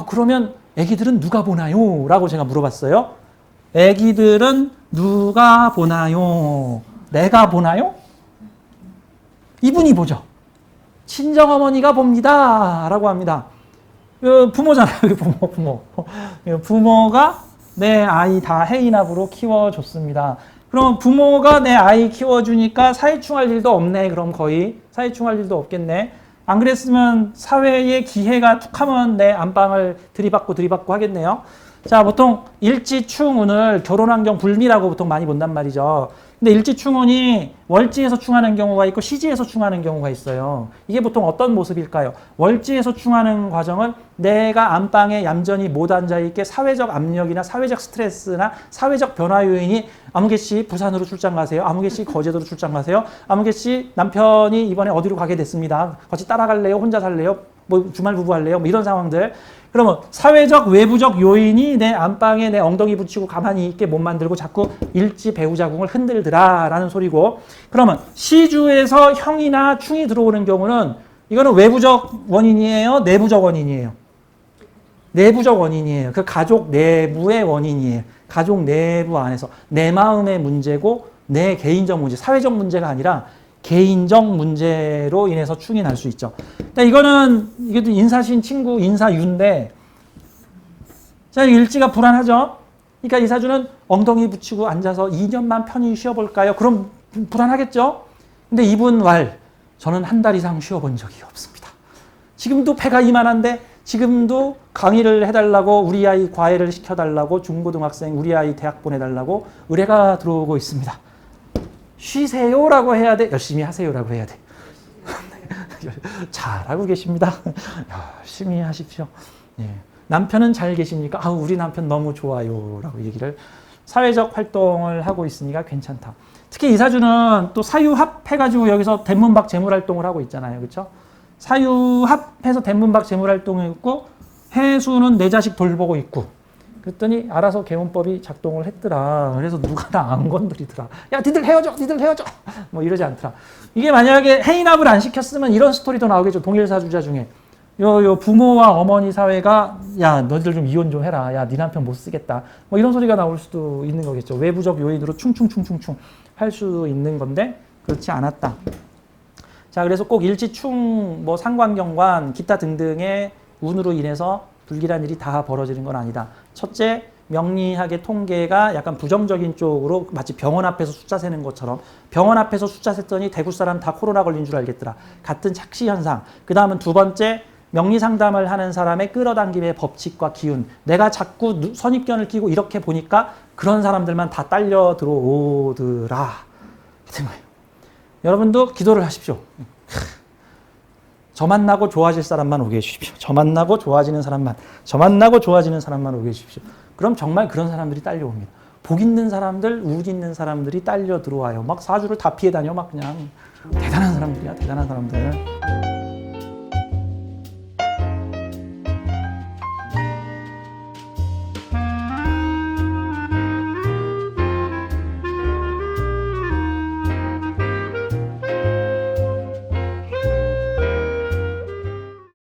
그러면 애기들은 누가 보나요? 라고 제가 물어봤어요. 애기들은 누가 보나요? 내가 보나요? 이분이 보죠. 친정어머니가 봅니다. 라고 합니다. 부모잖아요. 부모. 부모가 내 아이 다 해인압으로 키워줬습니다. 그럼 부모가 내 아이 키워주니까 사회충할 일도 없네. 그럼 거의 사회충할 일도 없겠네. 안 그랬으면 사회에 기회가 툭 하면 내 안방을 들이받고 하겠네요. 자, 보통 일지충운을 결혼환경 불미라고 보통 많이 본단 말이죠. 근데 일지충운이 월지에서 충하는 경우가 있고 시지에서 충하는 경우가 있어요. 이게 보통 어떤 모습일까요? 월지에서 충하는 과정은 내가 안방에 얌전히 못 앉아있게 사회적 압력이나 사회적 스트레스나 사회적 변화 요인이 아무개씨 부산으로 출장 가세요. 아무개씨 거제도로 출장 가세요. 아무개씨 남편이 이번에 어디로 가게 됐습니다. 같이 따라갈래요? 혼자 살래요? 뭐 주말 부부 할래요? 뭐 이런 상황들. 그러면 사회적 외부적 요인이 내 안방에 내 엉덩이 붙이고 가만히 있게 못 만들고 자꾸 일지 배우자궁을 흔들더라라는 소리고, 그러면 시주에서 형이나 충이 들어오는 경우는 이거는 외부적 원인이에요? 내부적 원인이에요? 내부적 원인이에요. 그 가족 내부의 원인이에요. 가족 내부 안에서 내 마음의 문제고 내 개인적 문제, 사회적 문제가 아니라 개인적 문제로 인해서 충이 날 수 있죠. 그러니까 이것도 인사신 친구 인사유인데, 자, 일지가 불안하죠? 그러니까 이사주는 엉덩이 붙이고 앉아서 2년만 편히 쉬어볼까요? 그럼 불안하겠죠? 근데 이분 저는 한 달 이상 쉬어본 적이 없습니다. 지금도 배가 이만한데 지금도 강의를 해달라고 우리 아이 과외를 시켜달라고 중고등학생 우리 아이 대학 보내달라고 의뢰가 들어오고 있습니다. 쉬세요라고 해야 돼? 열심히 하세요라고 해야 돼? 잘하고 계십니다. 열심히 하십시오. 예. 남편은 잘 계십니까? 우리 남편 너무 좋아요 라고 얘기를 사회적 활동을 하고 있으니까 괜찮다. 특히 이사주는 또 사유합 해가지고 여기서 대문박 재물활동을 하고 있잖아요. 그렇죠? 사유합해서 대문박 재물활동을 있고 해수는 내 자식 돌보고 있고 그랬더니 알아서 개운법이 작동을 했더라. 그래서 누가 나 안 건드리더라. 야 니들 헤어져 뭐 이러지 않더라. 이게 만약에 해인합을 안 시켰으면 이런 스토리도 나오겠죠. 동일사주자 중에 요 부모와 어머니 사회가 야 너희들 좀 이혼 좀 해라. 야 네 남편 못 쓰겠다. 뭐 이런 소리가 나올 수도 있는 거겠죠. 외부적 요인으로 충충충충충 할 수 있는 건데 그렇지 않았다. 자, 그래서 꼭 일지충, 뭐 상관경관, 기타 등등의 운으로 인해서 불길한 일이 다 벌어지는 건 아니다. 첫째, 명리학의 통계가 약간 부정적인 쪽으로 마치 병원 앞에서 숫자 세는 것처럼 병원 앞에서 숫자 셌더니 대구 사람 다 코로나 걸린 줄 알겠더라. 같은 착시 현상. 그 다음은 두 번째, 명리 상담을 하는 사람의 끌어당김의 법칙과 기운. 내가 자꾸 선입견을 끼고 이렇게 보니까 그런 사람들만 다 딸려 들어오더라. 하여튼 거예요. 여러분도 기도를 하십시오. 저 만나고 좋아질 사람만 오게 해주십시오. 저 만나고 좋아지는 사람만 오게 해주십시오. 그럼 정말 그런 사람들이 딸려옵니다. 복 있는 사람들, 운 있는 사람들이 딸려 들어와요. 막 사주를 다 피해 다녀. 막 그냥 대단한 사람들이야. 대단한 사람들.